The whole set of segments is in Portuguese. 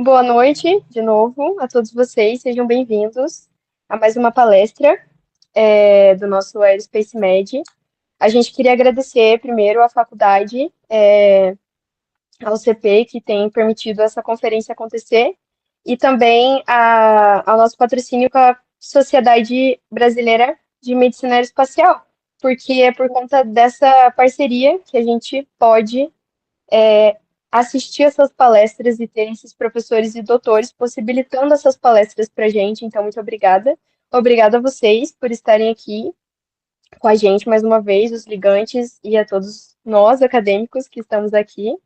Boa noite, de novo, a todos vocês. Sejam bem-vindos a mais uma palestra do nosso Aerospace Med. A gente queria agradecer primeiro à faculdade, ao CP, que tem permitido essa conferência acontecer, e também ao nosso patrocínio com a Sociedade Brasileira de Medicina Aeroespacial, porque é por conta dessa parceria que a gente pode assistir essas palestras e ter esses professores e doutores possibilitando essas palestras para a gente. Então, muito obrigada. Obrigada a vocês por estarem aqui com a gente mais uma vez, os ligantes e a todos nós, acadêmicos, que estamos aqui.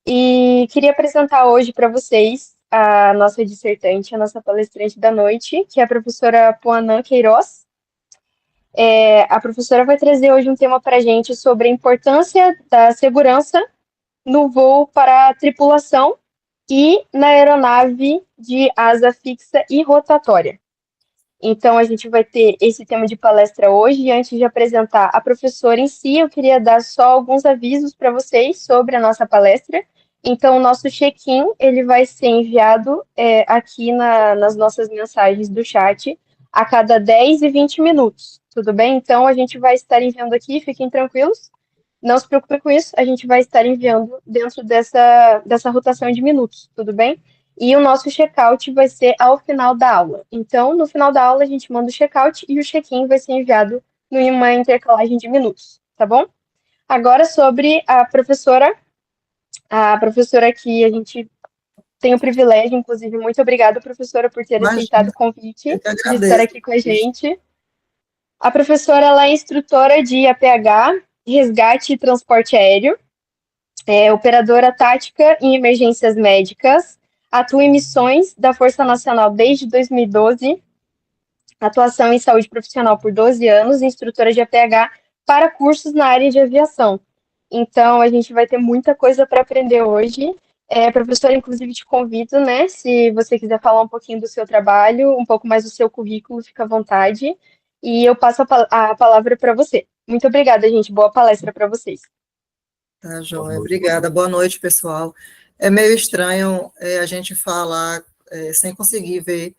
E queria apresentar hoje para vocês a nossa dissertante, a nossa palestrante da noite, que é a professora Puanã Queiroz. A professora vai trazer hoje um tema para a gente sobre a importância da segurança no voo para a tripulação e na aeronave de asa fixa e rotatória. Então, a gente vai ter esse tema de palestra hoje. E antes de apresentar a professora em si, eu queria dar só alguns avisos para vocês sobre a nossa palestra. Então, o nosso check-in ele vai ser enviado aqui nas nossas mensagens do chat a cada 10 e 20 minutos, tudo bem? Então, a gente vai estar enviando aqui, fiquem tranquilos. Não se preocupe com isso, a gente vai estar enviando dentro dessa rotação de minutos, tudo bem? E o nosso check-out vai ser ao final da aula. Então, no final da aula, a gente manda o check-out e o check-in vai ser enviado numa intercalagem de minutos, tá bom? Agora, sobre a professora que a gente tem o privilégio, inclusive, muito obrigada, professora, por ter aceitado Imagina, o convite eu que de estar agradeço. aqui com a gente. A professora ela é instrutora de APH, resgate e transporte aéreo, operadora tática em emergências médicas, atua em missões da Força Nacional desde 2012, atuação em saúde profissional por 12 anos, instrutora de APH para cursos na área de aviação. Então, a gente vai ter muita coisa para aprender hoje. Professora, inclusive, te convido, né? Se você quiser falar um pouquinho do seu trabalho, um pouco mais do seu currículo, fica à vontade. E eu passo a palavra para você. Muito obrigada, gente. Boa palestra para vocês. Tá, joia. Obrigada. Boa noite, pessoal. É meio estranho a gente falar sem conseguir ver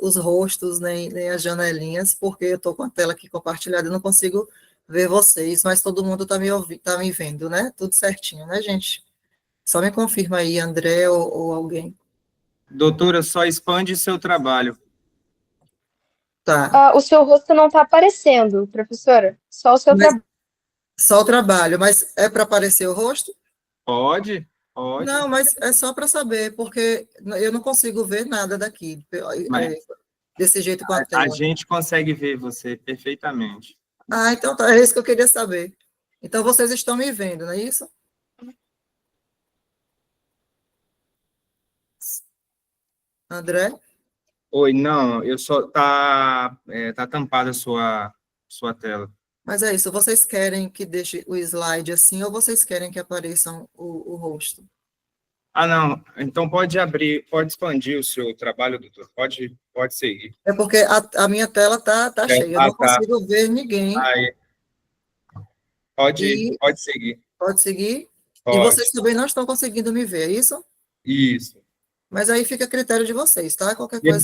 os rostos, nem as janelinhas, porque eu estou com a tela aqui compartilhada e não consigo ver vocês, mas todo mundo está tá me vendo, né? Tudo certinho, né, gente? Só me confirma aí, André ou alguém. Doutora, só expande seu trabalho. Tá. O seu rosto não está aparecendo, professora. Só o seu Mas, trabalho. só o trabalho, mas é para aparecer o rosto? Pode? Pode. Não, mas é só para saber, porque eu não consigo ver nada daqui, Mas desse jeito com a a tela. gente consegue ver você perfeitamente. Ah, então tá, é isso que eu queria saber. Então vocês estão me vendo, não é isso? André? Oi, não, eu só tá tampada a sua tela. Mas é isso, vocês querem que deixe o slide assim ou vocês querem que apareçam o rosto? Ah, não. Então pode abrir, pode expandir o seu trabalho, doutor. Pode seguir. É porque a minha tela tá cheia, eu não Tá. consigo ver ninguém. Aí, pode, E pode seguir. pode seguir? E vocês Pode. também não estão conseguindo me ver, é isso? Isso. Mas aí fica a critério de vocês, tá? Qualquer coisa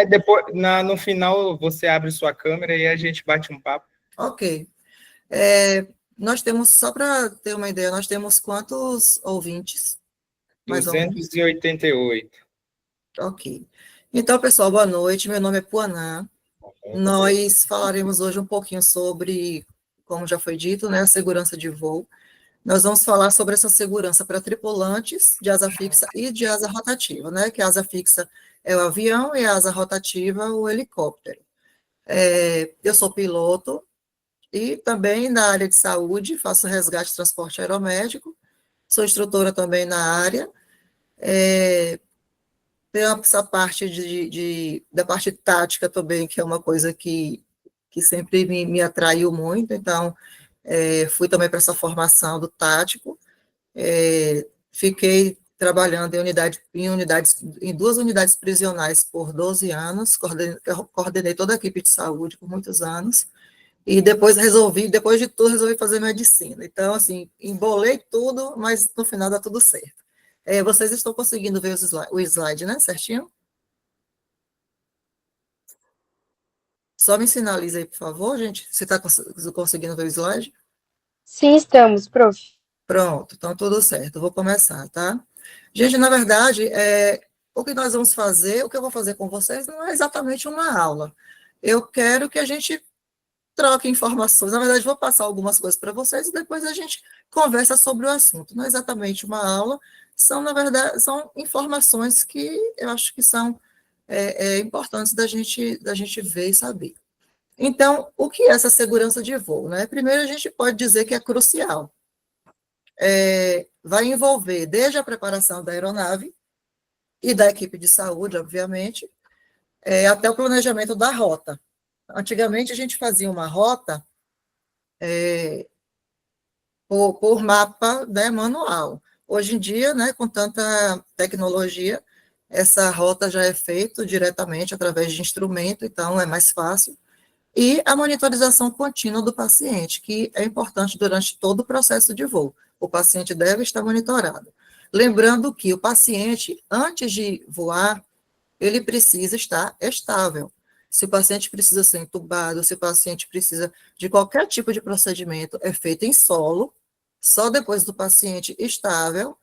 Depois, me. no final você abre sua câmera e a gente bate um papo. Ok. Nós temos, só para ter uma ideia, nós temos quantos ouvintes? Mais ou menos. 288. Ok. Então, pessoal, boa noite. Meu nome é Puanã. Nós falaremos hoje um pouquinho sobre, como já foi dito, né, a segurança de voo. Nós vamos falar sobre essa segurança para tripulantes de asa fixa e de asa rotativa, né? Que a asa fixa é o avião e a asa rotativa o helicóptero. Eu sou piloto e também na área de saúde, faço resgate e transporte aeromédico, sou instrutora também na área. Tem essa parte da parte tática também, que é uma coisa que sempre me atraiu muito, então fui também para essa formação do tático, fiquei trabalhando em duas unidades prisionais por 12 anos, coordenei toda a equipe de saúde por muitos anos, e depois de tudo, resolvi fazer medicina. Então, assim, embolei tudo, mas no final dá tudo certo. Vocês estão conseguindo ver o slide, né? Certinho? Só me sinaliza aí, por favor, gente, se está conseguindo ver o slide. Sim, estamos, prof. Pronto, então tudo certo. Vou começar, tá? Gente, na verdade, o que nós vamos fazer, o que eu vou fazer com vocês não é exatamente uma aula. Eu quero que a gente troque informações. Na verdade, vou passar algumas coisas para vocês e depois a gente conversa sobre o assunto. Não é exatamente uma aula, na verdade, são informações que eu acho que são importantes da gente ver e saber. Então, o que é essa segurança de voo, né? Primeiro, a gente pode dizer que é crucial. Vai envolver desde a preparação da aeronave e da equipe de saúde, obviamente, até o planejamento da rota. Antigamente, a gente fazia uma rota por mapa, né, manual. Hoje em dia, né, com tanta tecnologia, essa rota já é feita diretamente através de instrumento, então é mais fácil. E a monitorização contínua do paciente, que é importante durante todo o processo de voo. O paciente deve estar monitorado. Lembrando que o paciente, antes de voar, ele precisa estar estável. Se o paciente precisa ser entubado, se o paciente precisa de qualquer tipo de procedimento, é feito em solo, só depois do paciente estável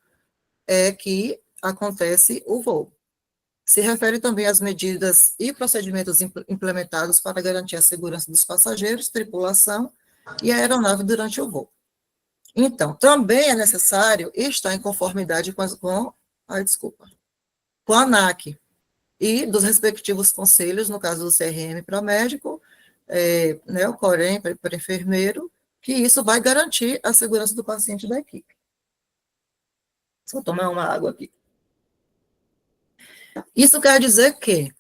é que acontece o voo. Se refere também às medidas e procedimentos implementados para garantir a segurança dos passageiros, tripulação e a aeronave durante o voo. Então, também é necessário estar em conformidade com a ANAC e dos respectivos conselhos, no caso do CRM para médico, né, o COREM para enfermeiro, que isso vai garantir a segurança do paciente e da equipe. Vou tomar uma água aqui. Isso quer dizer que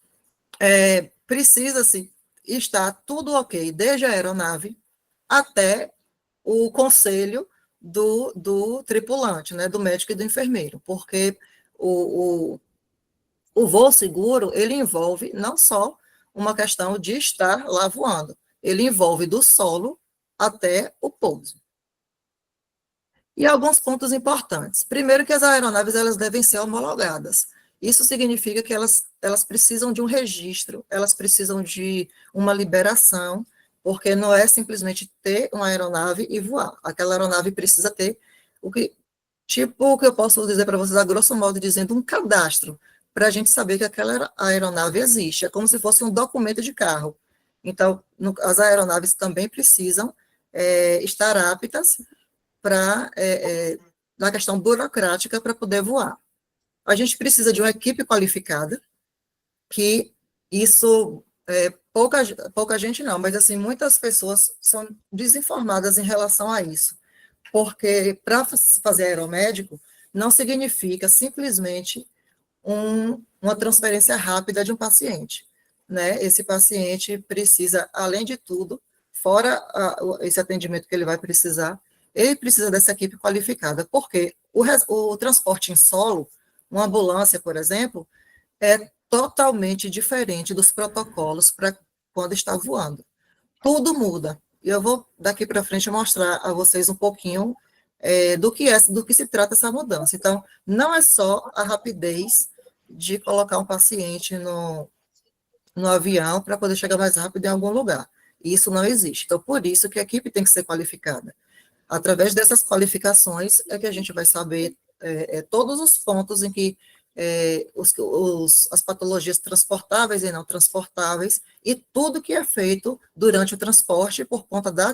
precisa-se estar tudo ok, desde a aeronave até o conselho do tripulante, né, do médico e do enfermeiro, porque o voo seguro, ele envolve não só uma questão de estar lá voando, ele envolve do solo até o pouso. E alguns pontos importantes. Primeiro que as aeronaves elas devem ser homologadas. Isso significa que elas precisam de um registro, elas precisam de uma liberação, porque não é simplesmente ter uma aeronave e voar. Aquela aeronave precisa ter o que eu posso dizer para vocês, a grosso modo, dizendo um cadastro, para a gente saber que aquela aeronave existe. É como se fosse um documento de carro. Então, as aeronaves também precisam estar aptas na questão burocrática para poder voar. A gente precisa de uma equipe qualificada, que isso, pouca gente não, mas assim, muitas pessoas são desinformadas em relação a isso, porque para fazer aeromédico não significa simplesmente uma transferência rápida de um paciente, né? Esse paciente precisa, além de tudo, fora esse atendimento que ele vai precisar, ele precisa dessa equipe qualificada, porque o transporte em solo, uma ambulância, por exemplo, é totalmente diferente dos protocolos para quando está voando. Tudo muda. E eu vou, daqui para frente, mostrar a vocês um pouquinho do que se trata essa mudança. Então, não é só a rapidez de colocar um paciente no avião para poder chegar mais rápido em algum lugar. Isso não existe. Então, por isso que a equipe tem que ser qualificada. Através dessas qualificações é que a gente vai saber todos os pontos em que as patologias transportáveis e não transportáveis e tudo que é feito durante o transporte por conta da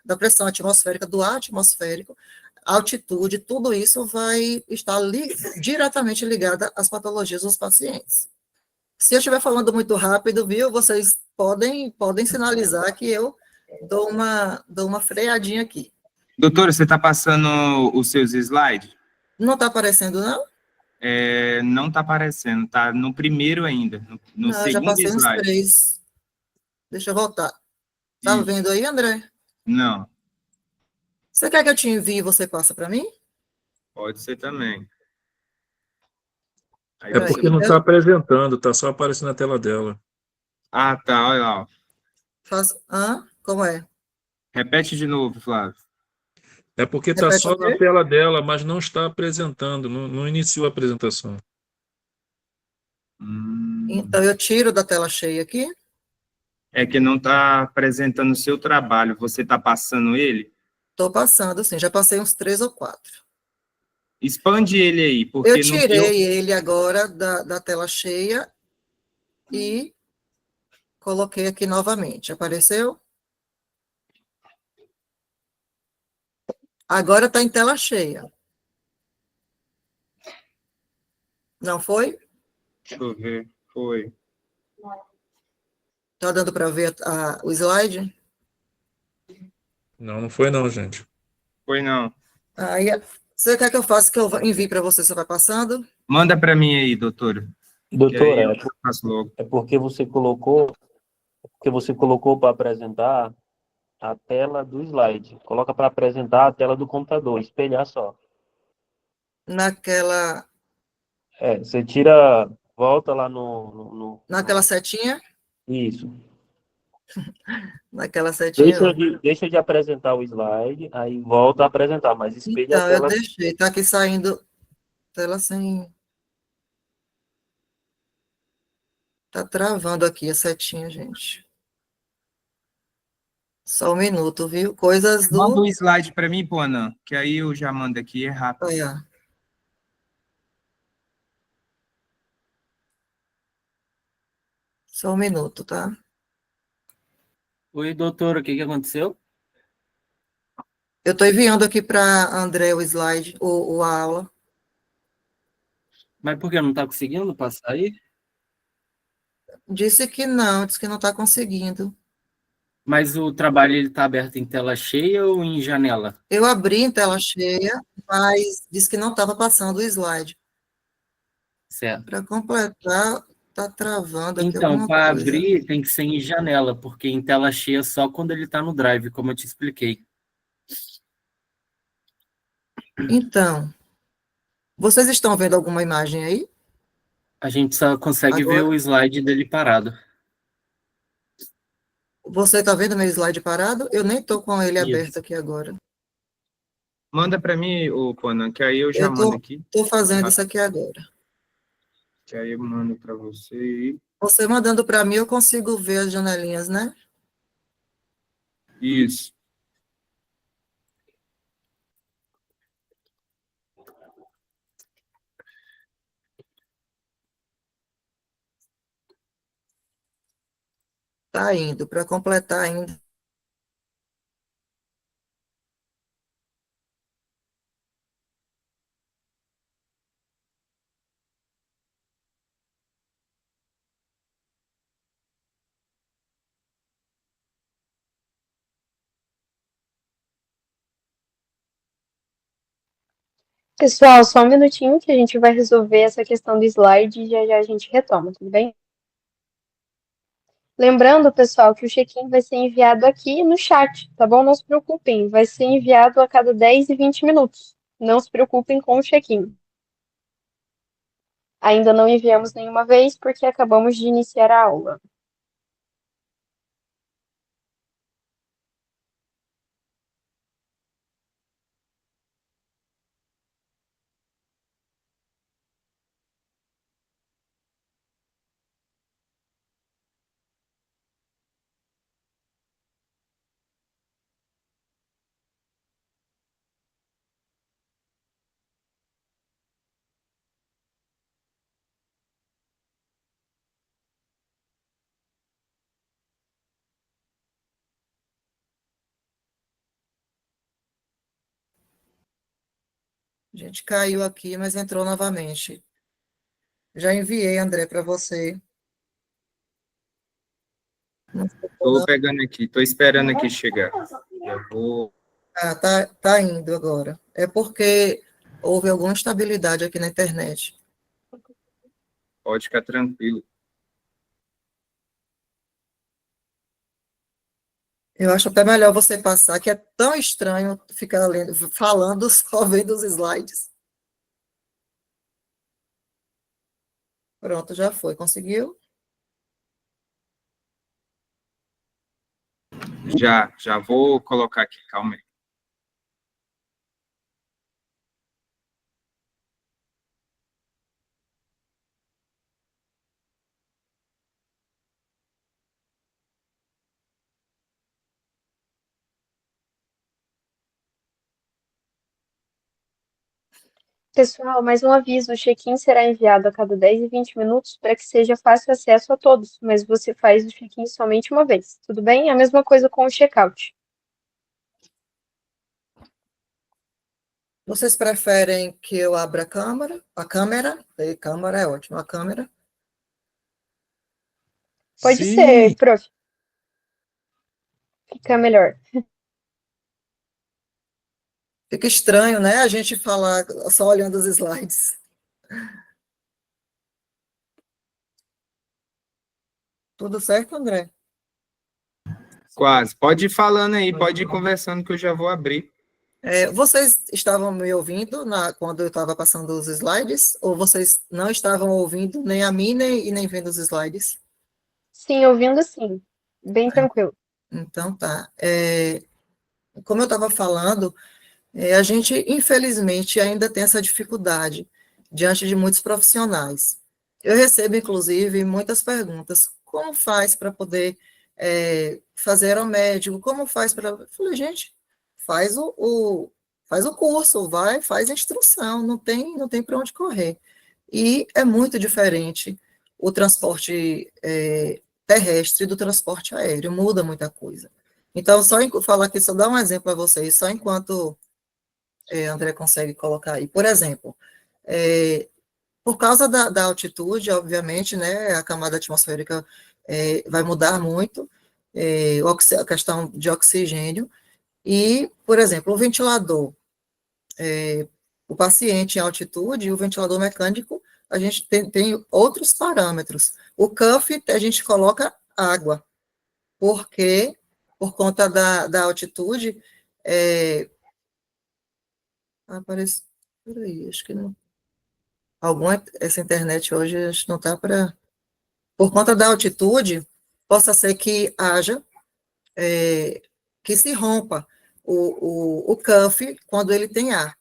da pressão atmosférica, do ar atmosférico, altitude, tudo isso vai estar diretamente ligado às patologias dos pacientes. Se eu estiver falando muito rápido, viu, vocês podem sinalizar que eu dou uma freadinha aqui. Doutora, você está passando os seus slides? Não está aparecendo, não? Não está aparecendo, está no primeiro ainda, no Não, segundo já passei uns slide. 3. Deixa eu voltar. Tá vendo aí, André? Não. Você quer que eu te envie e você passa para mim? Pode ser também. É porque não está apresentando, está só aparecendo na tela dela. Ah, tá, olha lá. Como é? Repete de novo, Flávio. É porque está Repete só o na quê? tela dela, mas não está apresentando, não iniciou a apresentação. Então, eu tiro da tela cheia aqui. É que não está apresentando o seu trabalho. Você está passando ele? Estou passando, assim, já passei uns 3 ou 4. Expande ele aí, Eu porque no que eu... tirei ele agora da tela cheia e coloquei aqui novamente. Apareceu? Agora está em tela cheia. Não foi? Deixa eu ver. Foi. Está dando para ver o slide? Não foi não, gente. Foi não. Aí, você quer que eu faça que eu envie para você? Você vai passando? Manda para mim aí, doutora, que aí Doutora, eu faço logo. é porque você colocou para apresentar a tela do slide. Coloca para apresentar a tela do computador, espelhar só. Naquela, Você tira, volta lá naquela setinha? isso. Naquela setinha, ó. Deixa de apresentar o slide, aí volta a apresentar, mas espelha a Então, eu tela. deixei. Tá aqui saindo tela sem... Tá travando aqui a setinha, gente. Só um minuto, viu? Coisas Manda do... um slide para mim, Poanã, que aí eu já mando aqui, é rápido. Olha, só um minuto, tá? Oi, doutora, o que aconteceu? Eu tô enviando aqui para André o slide, a aula. Mas por que não está conseguindo passar aí? Disse que não tá conseguindo. Mas o trabalho ele está aberto em tela cheia ou em janela? Eu abri em tela cheia, mas disse que não estava passando o slide. Certo. Para completar, tá travando aqui Então, alguma para coisa. abrir tem que ser em janela, porque em tela cheia só quando ele está no Drive, como eu te expliquei. Então, vocês estão vendo alguma imagem aí? A gente só consegue ver Agora, o slide dele parado. você está vendo meu slide parado? Eu nem estou com ele aberto Isso. aqui agora. Manda para mim, ô Poanã, que aí eu já Eu mando tô, aqui. tô fazendo isso aqui agora. Que aí eu mando para você. Você mandando para mim, eu consigo ver as janelinhas, né? Isso. Tá indo, para completar ainda. Pessoal, só um minutinho que a gente vai resolver essa questão do slide e já já a gente retoma, tudo bem? Lembrando, pessoal, que o check-in vai ser enviado aqui no chat, tá bom? Não se preocupem, vai ser enviado a cada 10 e 20 minutos. Não se preocupem com o check-in. Ainda não enviamos nenhuma vez porque acabamos de iniciar a aula. A gente caiu aqui, mas entrou novamente. Já enviei, André, para você. Não ficou, Estou não. pegando aqui, estou esperando aqui chegar. Já vou. Ah, tá indo agora. É porque houve alguma instabilidade aqui na internet. Pode ficar tranquilo. Eu acho até melhor você passar, que é tão estranho ficar lendo, falando, só vendo os slides. Pronto, já foi. Conseguiu? Já vou colocar aqui, calma aí. Pessoal, mais um aviso: o check-in será enviado a cada 10 e 20 minutos para que seja fácil acesso a todos, mas você faz o check-in somente uma vez, tudo bem? A mesma coisa com o check-out. Vocês preferem que eu abra a câmera? Câmera é ótimo, a câmera. Pode Sim, ser, prof. Fica melhor. Fica estranho, né, a gente falar só olhando os slides. Tudo certo, André? Quase. Pode ir falando aí, pode ir conversando que eu já vou abrir. Vocês estavam me ouvindo quando eu estava passando os slides? Ou vocês não estavam ouvindo nem a mim, nem vendo os slides? Sim, ouvindo sim. Bem tranquilo. Então, tá. Como eu estava falando, a gente, infelizmente, ainda tem essa dificuldade diante de muitos profissionais. Eu recebo, inclusive, muitas perguntas. Como faz para poder fazer aeromédico? Como faz para... Eu falei, gente, faz faz o curso, faz a instrução, não tem para onde correr. E é muito diferente o transporte terrestre do transporte aéreo, muda muita coisa. Então, falar aqui, só dar um exemplo para vocês, só enquanto André consegue colocar aí. Por exemplo, por causa da altitude, obviamente, né, a camada atmosférica vai mudar muito, a questão de oxigênio, e, por exemplo, o ventilador, o paciente em altitude, o ventilador mecânico, a gente tem outros parâmetros. O cuff, a gente coloca água, porque, por conta da altitude, aparece, peraí, acho que não, essa internet hoje, acho que não está para, por conta da altitude, possa ser que haja, que se rompa o cuff quando ele tem ar.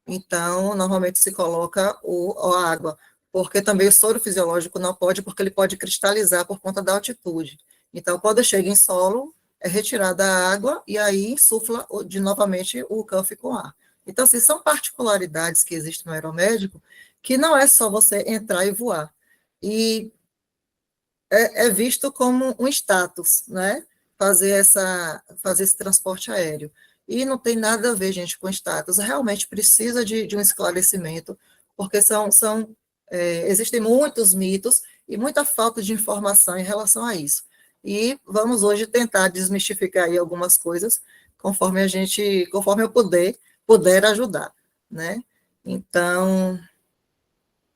Então, normalmente se coloca a água, porque também o soro fisiológico não pode, porque ele pode cristalizar por conta da altitude. Então, quando chega em solo, é retirada a água e aí insufla novamente o cuff com ar. Então, assim, são particularidades que existem no aeromédico, que não é só você entrar e voar. E é visto como um status, né? Fazer esse transporte aéreo. E não tem nada a ver, gente, com status. Realmente precisa de um esclarecimento, porque existem muitos mitos e muita falta de informação em relação a isso. E vamos hoje tentar desmistificar aí algumas coisas, conforme eu puder ajudar, né? Então,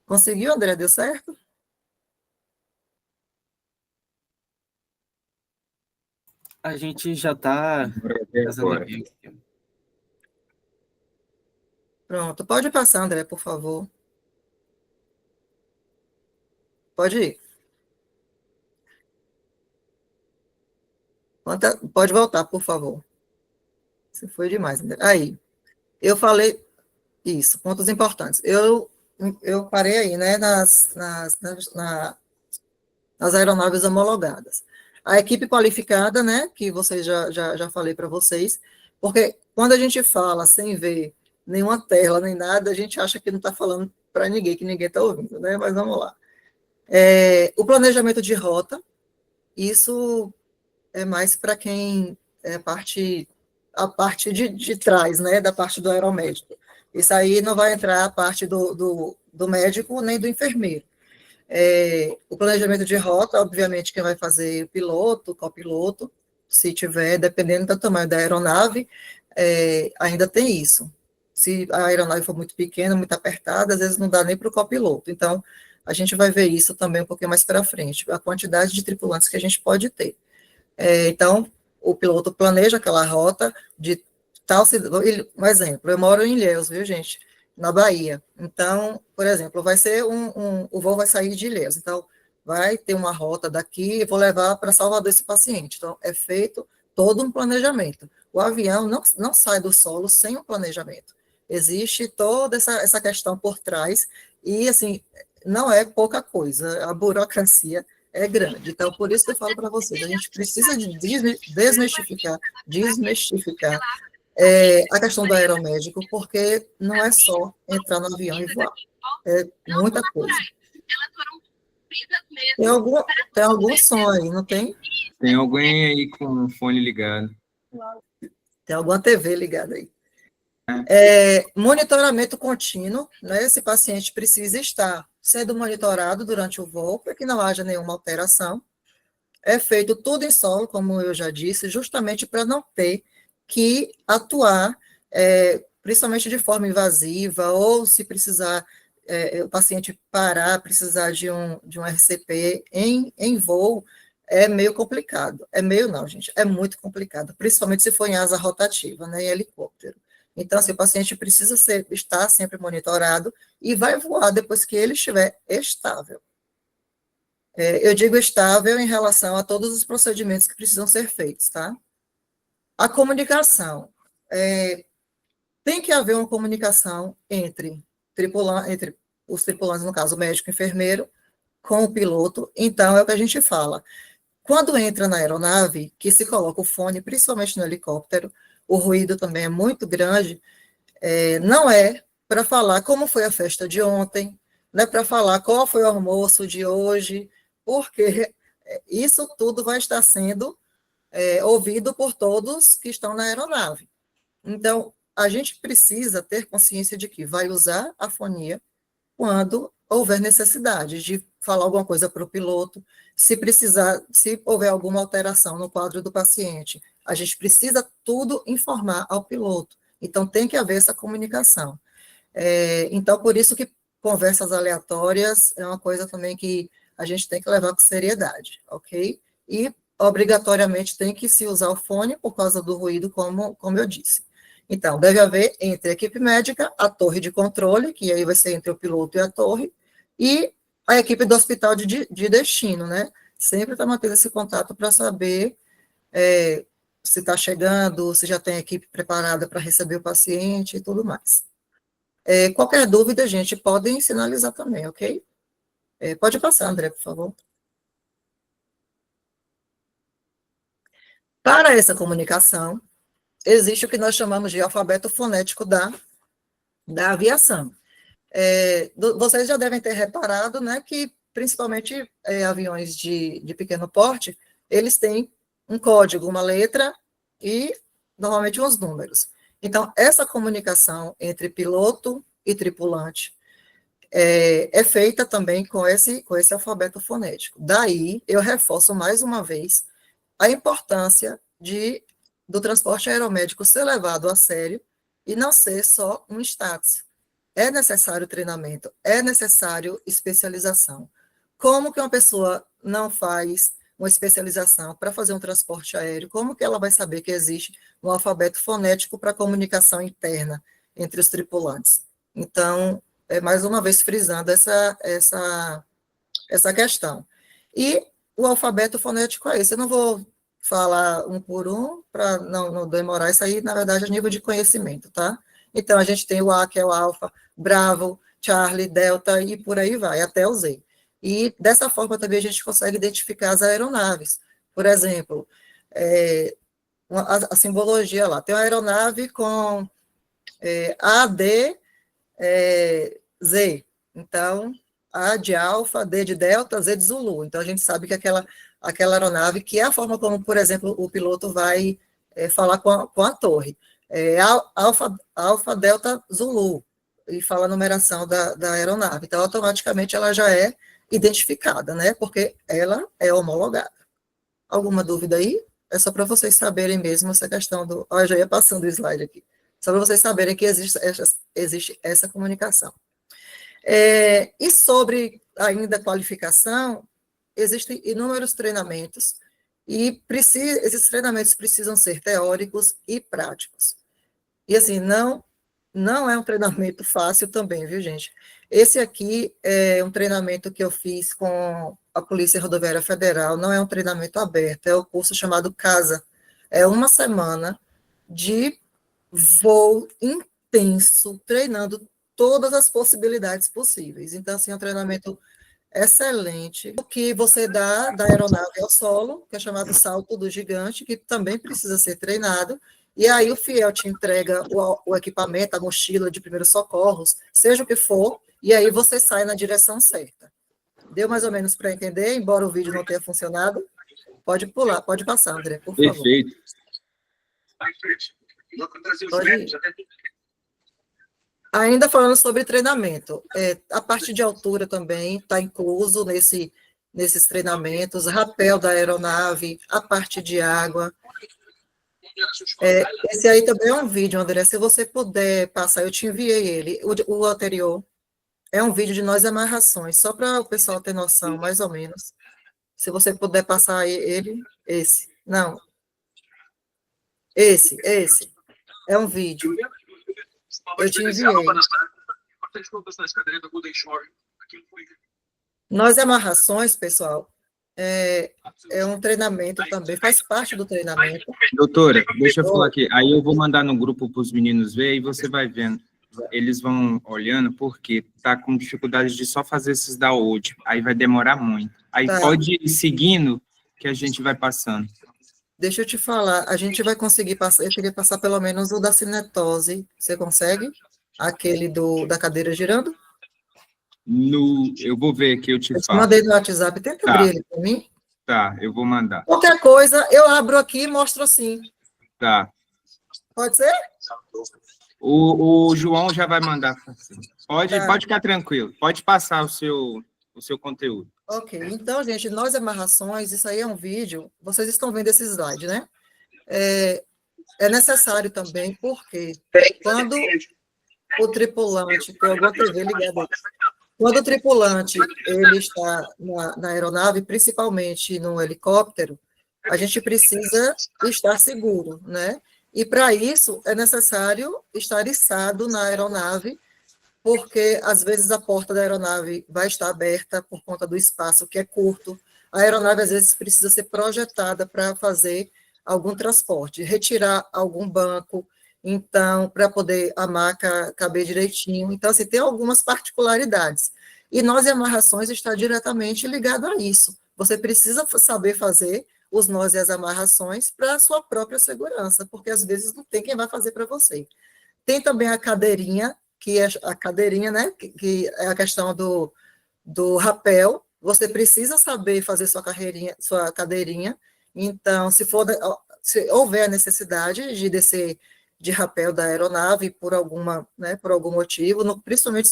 conseguiu, André? Deu certo? A gente já está fazendo Agora. envio. Pronto, pode passar, André, por favor. Pode ir. Pode voltar, por favor. Você foi demais, André. Aí, eu falei isso, pontos importantes. Eu parei aí, né, nas aeronaves homologadas. A equipe qualificada, né, que vocês já falei para vocês, porque quando a gente fala sem ver nenhuma tela, nem nada, a gente acha que não está falando para ninguém, que ninguém está ouvindo, né, mas vamos lá. O planejamento de rota, isso é mais para quem a parte de trás, né, da parte do aeromédico. Isso aí não vai entrar a parte do médico nem do enfermeiro. O planejamento de rota, obviamente, quem vai fazer o piloto, o copiloto, se tiver, dependendo do tamanho da aeronave, ainda tem isso. Se a aeronave for muito pequena, muito apertada, às vezes não dá nem para o copiloto. Então, a gente vai ver isso também um pouquinho mais para frente, a quantidade de tripulantes que a gente pode ter. Então, o piloto planeja aquela rota de tal cidade. Um exemplo, eu moro em Ilhéus, viu, gente? Na Bahia. Então, por exemplo, vai ser o voo vai sair de Ilhéus. Então, vai ter uma rota daqui, eu vou levar para Salvador esse paciente. Então, é feito todo um planejamento. O avião não sai do solo sem um planejamento. Existe toda essa questão por trás, e, assim, não é pouca coisa. A burocracia é grande. Então, por isso que eu falo para vocês, a gente precisa de desmistificar A questão do aeromédico, porque não é só entrar no avião e voar, é muita coisa. Tem algum, tem algum som aí, não tem? Tem alguém aí com o fone ligado. Tem alguma TV ligada aí. Monitoramento contínuo, né? Esse paciente precisa estar sendo monitorado durante o voo para que não haja nenhuma alteração. É feito tudo em solo, como eu já disse, justamente para não ter que atuar, principalmente de forma invasiva, ou se precisar, o paciente parar, precisar de um RCP em voo, é meio complicado. É meio não, gente, é muito complicado, principalmente se for em asa rotativa, né, em helicóptero. Então, assim, o paciente precisa estar sempre monitorado e vai voar depois que ele estiver estável. Eu digo estável em relação a todos os procedimentos que precisam ser feitos, tá? A comunicação. Tem que haver uma comunicação entre os tripulantes, no caso, o médico e o enfermeiro, com o piloto. Então, é o que a gente fala. Quando entra na aeronave, que se coloca o fone, principalmente no helicóptero, o ruído também é muito grande, não é para falar como foi a festa de ontem, não é para falar qual foi o almoço de hoje, porque isso tudo vai estar sendo ouvido por todos que estão na aeronave. Então, a gente precisa ter consciência de que vai usar a fonia quando houver necessidade de falar alguma coisa para o piloto, se precisar, se houver alguma alteração no quadro do paciente, a gente precisa tudo informar ao piloto. Então, tem que haver essa comunicação. Então, por isso que conversas aleatórias é uma coisa também que a gente tem que levar com seriedade, ok? E, obrigatoriamente, tem que se usar o fone por causa do ruído, como eu disse. Então, deve haver entre a equipe médica, a torre de controle, que aí vai ser entre o piloto e a torre, e a equipe do hospital de destino, né? Sempre está mantendo esse contato para saber se está chegando, se já tem a equipe preparada para receber o paciente e tudo mais. Qualquer dúvida, gente, podem sinalizar também, ok? Pode passar, André, por favor. Para essa comunicação, existe o que nós chamamos de alfabeto fonético da aviação. Vocês já devem ter reparado, né, que principalmente aviões de pequeno porte, eles têm um código, uma letra e normalmente uns números. Então, essa comunicação entre piloto e tripulante é feita também com esse alfabeto fonético. Daí, eu reforço mais uma vez a importância do transporte aeromédico ser levado a sério e não ser só um status. É necessário treinamento, é necessário especialização. Como que uma pessoa não faz uma especialização para fazer um transporte aéreo? Como que ela vai saber que existe um alfabeto fonético para comunicação interna entre os tripulantes? Então, mais uma vez frisando essa questão. E o alfabeto fonético é esse. Eu não vou falar um por um, para não demorar, isso aí, na verdade, é nível de conhecimento, tá? Então, a gente tem o A, que é o alfa, Bravo, Charlie, Delta, e por aí vai, até o Z. E, dessa forma, também a gente consegue identificar as aeronaves. Por exemplo, a simbologia lá, tem uma aeronave com A, D, Z. Então, A de alfa, D de delta, Z de Zulu. Então, a gente sabe que aquela aeronave, que é a forma como, por exemplo, o piloto vai falar com a torre. Alfa, delta, Zulu, e fala a numeração da aeronave. Então, automaticamente, ela já é identificada, né? Porque ela é homologada. Alguma dúvida aí? É só para vocês saberem mesmo essa questão do... Ó, eu já ia passando o slide aqui. Só para vocês saberem que existe essa comunicação. E sobre ainda qualificação, existem inúmeros treinamentos, e esses treinamentos precisam ser teóricos e práticos. E assim, não é um treinamento fácil também, viu, gente? Esse aqui é um treinamento que eu fiz com a Polícia Rodoviária Federal, não é um treinamento aberto, é o curso chamado CASA. É uma semana de voo intenso, treinando todas as possibilidades possíveis. Então, assim, é um treinamento excelente. O que você dá da aeronave ao solo, que é chamado salto do gigante, que também precisa ser treinado, e aí o fiel te entrega o equipamento, a mochila de primeiros socorros, seja o que for, e aí você sai na direção certa. Deu mais ou menos para entender, embora o vídeo não tenha funcionado? Pode pular, pode passar, André, por favor. Perfeito. Pode ir. Ainda falando sobre treinamento, a parte de altura também está incluso nesses treinamentos, rapel da aeronave, a parte de água. Esse aí também é um vídeo, André, se você puder passar, eu te enviei ele, o anterior, é um vídeo de nós amarrações, só para o pessoal ter noção, mais ou menos. Se você puder passar ele, esse. Não. Esse. É um vídeo. Eu te enviei. Nós amarrações, pessoal, é um treinamento também, faz parte do treinamento. Doutora, deixa eu falar aqui. Aí eu vou mandar no grupo para os meninos ver e você vai vendo. Eles vão olhando porque tá com dificuldade de só fazer esses download. Aí vai demorar muito. Aí Tá. pode ir seguindo que a gente vai passando. Deixa eu te falar, a gente vai conseguir passar, eu queria passar pelo menos o da cinetose. Você consegue? Aquele da cadeira girando? Eu vou ver aqui, eu te Eu te falo. mandei no WhatsApp, tenta Tá. abrir ele para mim. Tá, eu vou mandar. Qualquer coisa, eu abro aqui e mostro assim. Tá. Pode ser? O João já vai mandar. Pode Tá. ficar tranquilo. Pode passar o seu conteúdo. Ok, então, gente, nós amarrações, isso aí é um vídeo, vocês estão vendo esse slide, né? É necessário também, porque quando o tripulante, tem alguma TV ligada aí, quando o tripulante ele está na aeronave, principalmente no helicóptero, a gente precisa estar seguro, né? E para isso é necessário estar içado na aeronave, porque às vezes a porta da aeronave vai estar aberta por conta do espaço que é curto. A aeronave às vezes precisa ser projetada para fazer algum transporte, retirar algum banco, então, para poder a maca caber direitinho. Então, assim, tem algumas particularidades. E nós e amarrações está diretamente ligado a isso. Você precisa saber fazer os nós e as amarrações para a sua própria segurança, porque às vezes não tem quem vai fazer para você. Tem também a cadeirinha, que é a cadeirinha, né, que é a questão do rapel. Você precisa saber fazer sua cadeirinha. Então, se houver a necessidade de descer de rapel da aeronave por algum motivo, principalmente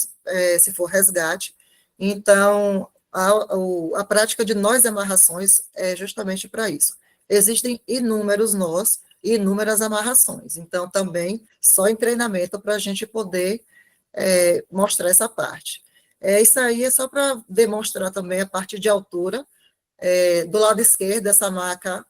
se for resgate, então a prática de nós amarrações é justamente para isso. Existem inúmeros nós e inúmeras amarrações, então também só em treinamento para a gente poder mostrar essa parte. Isso aí é só para demonstrar também a parte de altura. Do lado esquerdo, essa maca,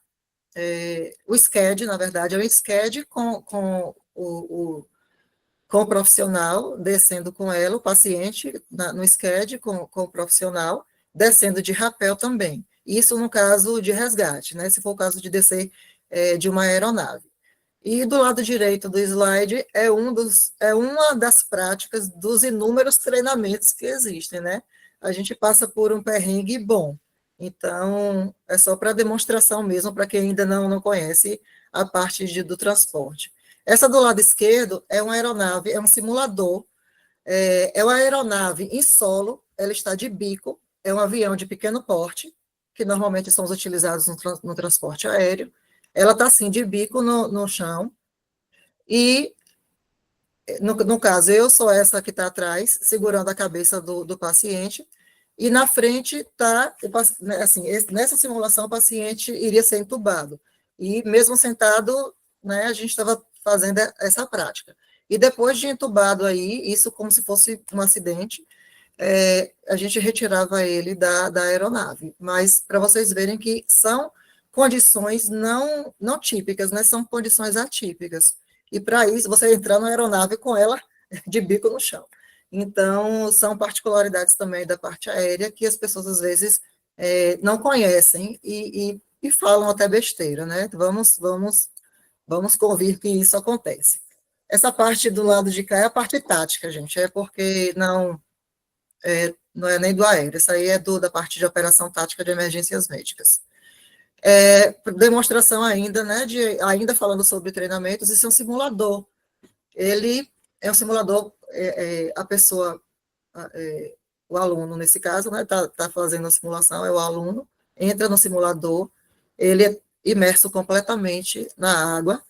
o SCAD, na verdade, é o SCAD com o profissional, descendo com ela, o paciente no SCAD com o profissional, descendo de rapel também. Isso no caso de resgate, né? Se for o caso de descer de uma aeronave. E do lado direito do slide é uma das práticas dos inúmeros treinamentos que existem, né? A gente passa por um perrengue bom. Então, é só para demonstração mesmo, para quem ainda não conhece a parte do transporte. Essa do lado esquerdo é uma aeronave, é um simulador, é uma aeronave em solo, ela está de bico, é um avião de pequeno porte, que normalmente são os utilizados no transporte aéreo. Ela está assim, de bico no chão, e, no caso, eu sou essa que está atrás, segurando a cabeça do paciente, e na frente está, assim, nessa simulação, o paciente iria ser entubado, e mesmo sentado, né, a gente estava fazendo essa prática. E depois de entubado aí, isso como se fosse um acidente, a gente retirava ele da aeronave, mas para vocês verem que são condições não típicas, né? São condições atípicas. E para isso, você entrar na aeronave com ela de bico no chão. Então, são particularidades também da parte aérea que as pessoas, às vezes, não conhecem e falam até besteira, né? Vamos convir que isso acontece. Essa parte do lado de cá é a parte tática, gente, porque não é nem do aéreo, isso aí é da parte de operação tática de emergências médicas. Demonstração ainda, né, ainda falando sobre treinamentos, isso é um simulador. Ele é um simulador, a pessoa, o aluno, nesse caso, né, tá fazendo a simulação, é o aluno, entra no simulador, ele é imerso completamente na água,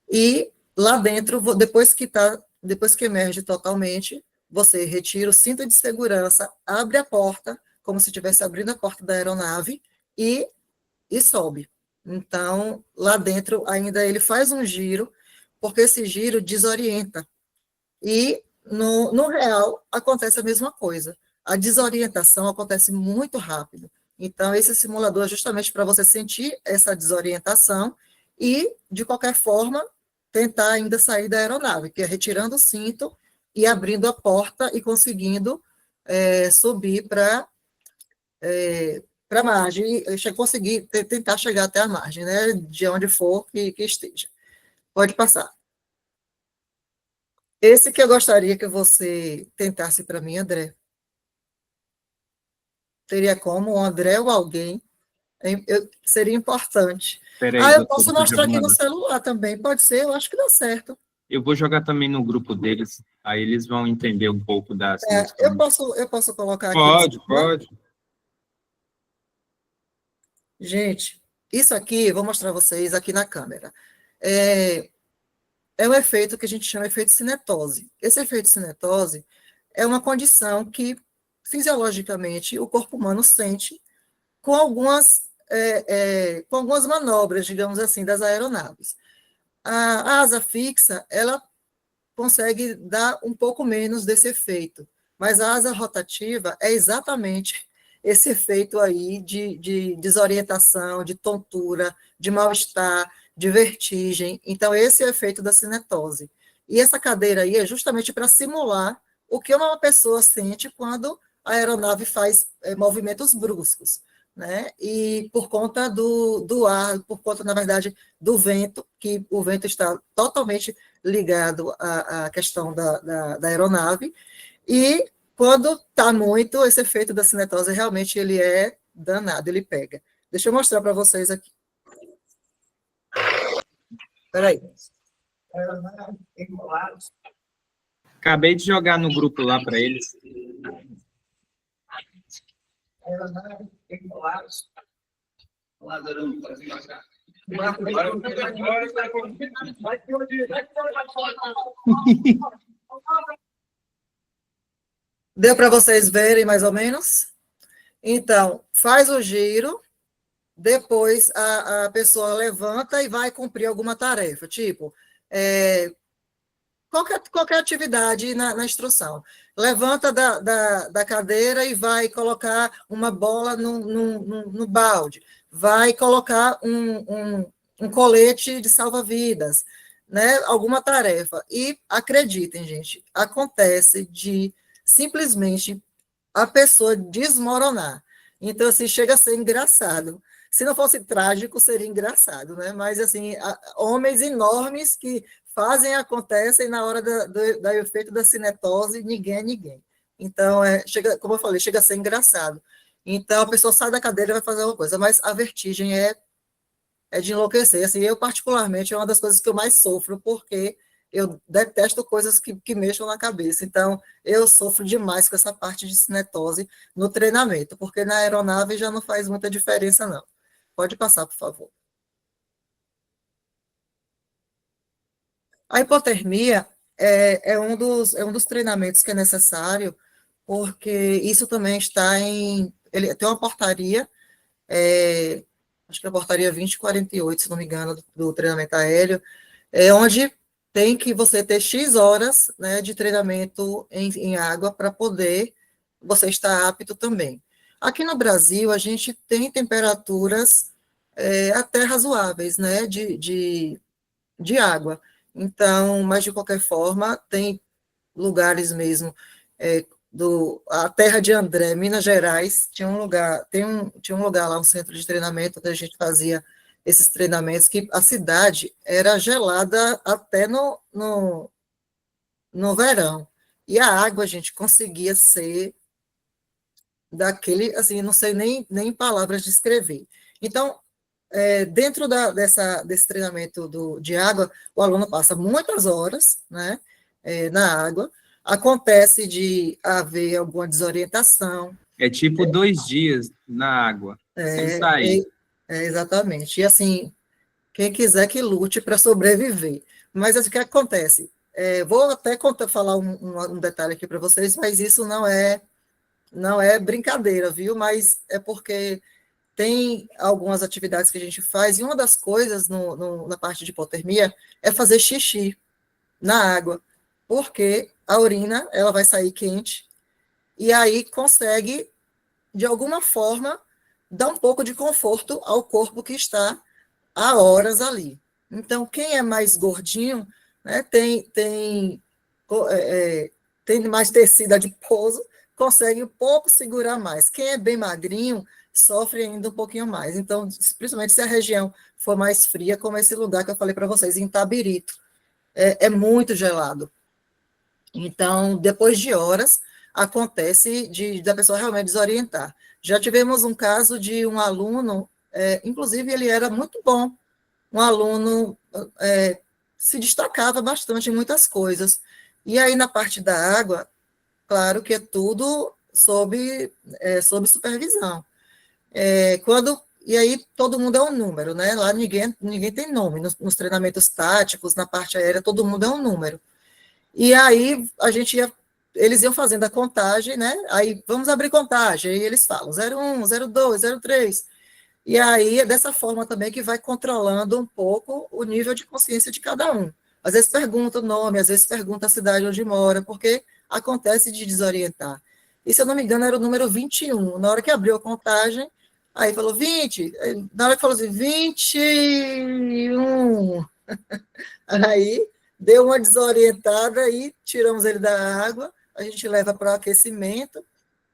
e lá dentro, depois que emerge totalmente, você retira o cinto de segurança, abre a porta, como se estivesse abrindo a porta da aeronave, e sobe. Então, lá dentro, ainda ele faz um giro, porque esse giro desorienta. E, no real, acontece a mesma coisa. A desorientação acontece muito rápido. Então, esse simulador é justamente para você sentir essa desorientação e, de qualquer forma, tentar ainda sair da aeronave, que é retirando o cinto e abrindo a porta e conseguindo subir para a margem, conseguir tentar chegar até a margem, né, de onde for que esteja. Pode passar. Esse que eu gostaria que você tentasse para mim, André. Teria como o André ou alguém, seria importante. Peraí, Eu doutor, posso deixa eu mostrar já aqui no mandar. celular também, pode ser, eu acho que dá certo. Eu vou jogar também no grupo deles, aí eles vão entender um pouco das Eu noções. posso colocar aqui no Pode, celular? pode. Gente, isso aqui, vou mostrar a vocês aqui na câmera. É um efeito que a gente chama de efeito cinetose. Esse efeito cinetose é uma condição que, fisiologicamente, o corpo humano sente com algumas manobras, digamos assim, das aeronaves. A asa fixa, ela consegue dar um pouco menos desse efeito, mas a asa rotativa é exatamente esse efeito aí de desorientação, de tontura, de mal-estar, de vertigem. Então, esse é o efeito da cinetose. E essa cadeira aí é justamente para simular o que uma pessoa sente quando a aeronave faz movimentos bruscos, né? E por conta do ar, por conta, na verdade, do vento, que o vento está totalmente ligado à questão da aeronave, e quando está muito, esse efeito da cinetose realmente ele é danado, ele pega. Deixa eu mostrar para vocês aqui. Espera aí. Acabei de jogar no grupo lá para eles. Deu para vocês verem mais ou menos? Então, faz o giro, depois a pessoa levanta e vai cumprir alguma tarefa, tipo, qualquer atividade na instrução. Levanta da cadeira e vai colocar uma bola no balde, vai colocar um colete de salva-vidas, né? Alguma tarefa. E acreditem, gente, acontece de simplesmente a pessoa desmoronar. Então, assim, chega a ser engraçado. Se não fosse trágico, seria engraçado, né? Mas, assim, homens enormes que fazem, acontecem na hora do efeito da cinetose, ninguém é ninguém. Então, como eu falei, chega a ser engraçado. Então, a pessoa sai da cadeira e vai fazer alguma coisa, mas a vertigem é de enlouquecer. Assim, eu, particularmente, é uma das coisas que eu mais sofro, porque eu detesto coisas que mexam na cabeça. Então, eu sofro demais com essa parte de cinetose no treinamento, porque na aeronave já não faz muita diferença, não. Pode passar, por favor. A hipotermia é um dos treinamentos que é necessário, porque isso também está ele tem uma portaria, acho que é a portaria 2048, se não me engano, do treinamento aéreo, onde tem que você ter X horas, né, de treinamento em água para poder você estar apto também. Aqui no Brasil, a gente tem temperaturas até razoáveis, né, de água. Então, mas de qualquer forma, tem lugares mesmo, a terra de André, Minas Gerais, tinha um lugar, tinha um lugar lá, um centro de treinamento, onde a gente fazia esses treinamentos, que a cidade era gelada até no verão. E a água, a gente conseguia ser daquele, assim, não sei nem palavras descrever. Então, dentro desse treinamento de água, o aluno passa muitas horas, né, na água, acontece de haver alguma desorientação. É tipo 2 dias na água, sem É, sair. exatamente. E assim, quem quiser que lute para sobreviver. Mas assim, o que acontece? Vou até falar um detalhe aqui para vocês, mas isso não é brincadeira, viu? Mas é porque tem algumas atividades que a gente faz, e uma das coisas na parte de hipotermia é fazer xixi na água, porque a urina ela vai sair quente, e aí consegue, de alguma forma, dar um pouco de conforto ao corpo que está há horas ali. Então, quem é mais gordinho, né, tem mais tecido adiposo, consegue um pouco segurar mais. Quem é bem magrinho, sofre ainda um pouquinho mais. Então, principalmente se a região for mais fria, como esse lugar que eu falei para vocês, em Itabirito, é muito gelado. Então, depois de horas, acontece da pessoa realmente desorientar. Já tivemos um caso de um aluno, inclusive ele era muito bom, um aluno se destacava bastante em muitas coisas. E aí, na parte da água, claro que é tudo sob supervisão. E aí, todo mundo é um número, né? Lá ninguém tem nome. Nos treinamentos táticos, na parte aérea, todo mundo é um número. E aí, eles iam fazendo a contagem, né? Aí, vamos abrir contagem. Aí eles falam 01, 02, 03. E aí é dessa forma também que vai controlando um pouco o nível de consciência de cada um. Às vezes pergunta o nome, às vezes pergunta a cidade onde mora, porque acontece de desorientar. E, se eu não me engano, era o número 21. Na hora que abriu a contagem, aí falou 20. Na hora que falou assim, 21. Aí deu uma desorientada e tiramos ele da água, a gente leva para o aquecimento,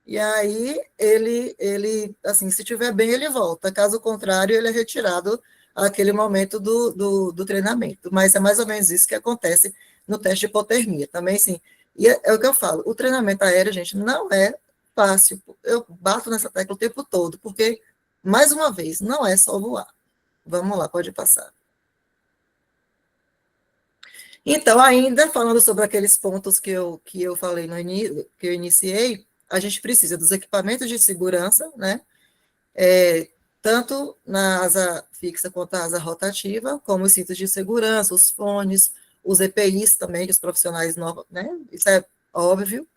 e aí ele, assim, se tiver bem, ele volta. Caso contrário, ele é retirado àquele momento do treinamento. Mas é mais ou menos isso que acontece no teste de hipotermia. Também, sim. E é o que eu falo, o treinamento aéreo, gente, não é fácil. Eu bato nessa tecla o tempo todo, porque, mais uma vez, não é só voar. Vamos lá, pode passar. Então, ainda falando sobre aqueles pontos que eu falei no início, que eu iniciei, a gente precisa dos equipamentos de segurança, né? Tanto na asa fixa quanto na asa rotativa, como os cintos de segurança, os fones, os EPIs também, dos profissionais novos, né? Isso é óbvio.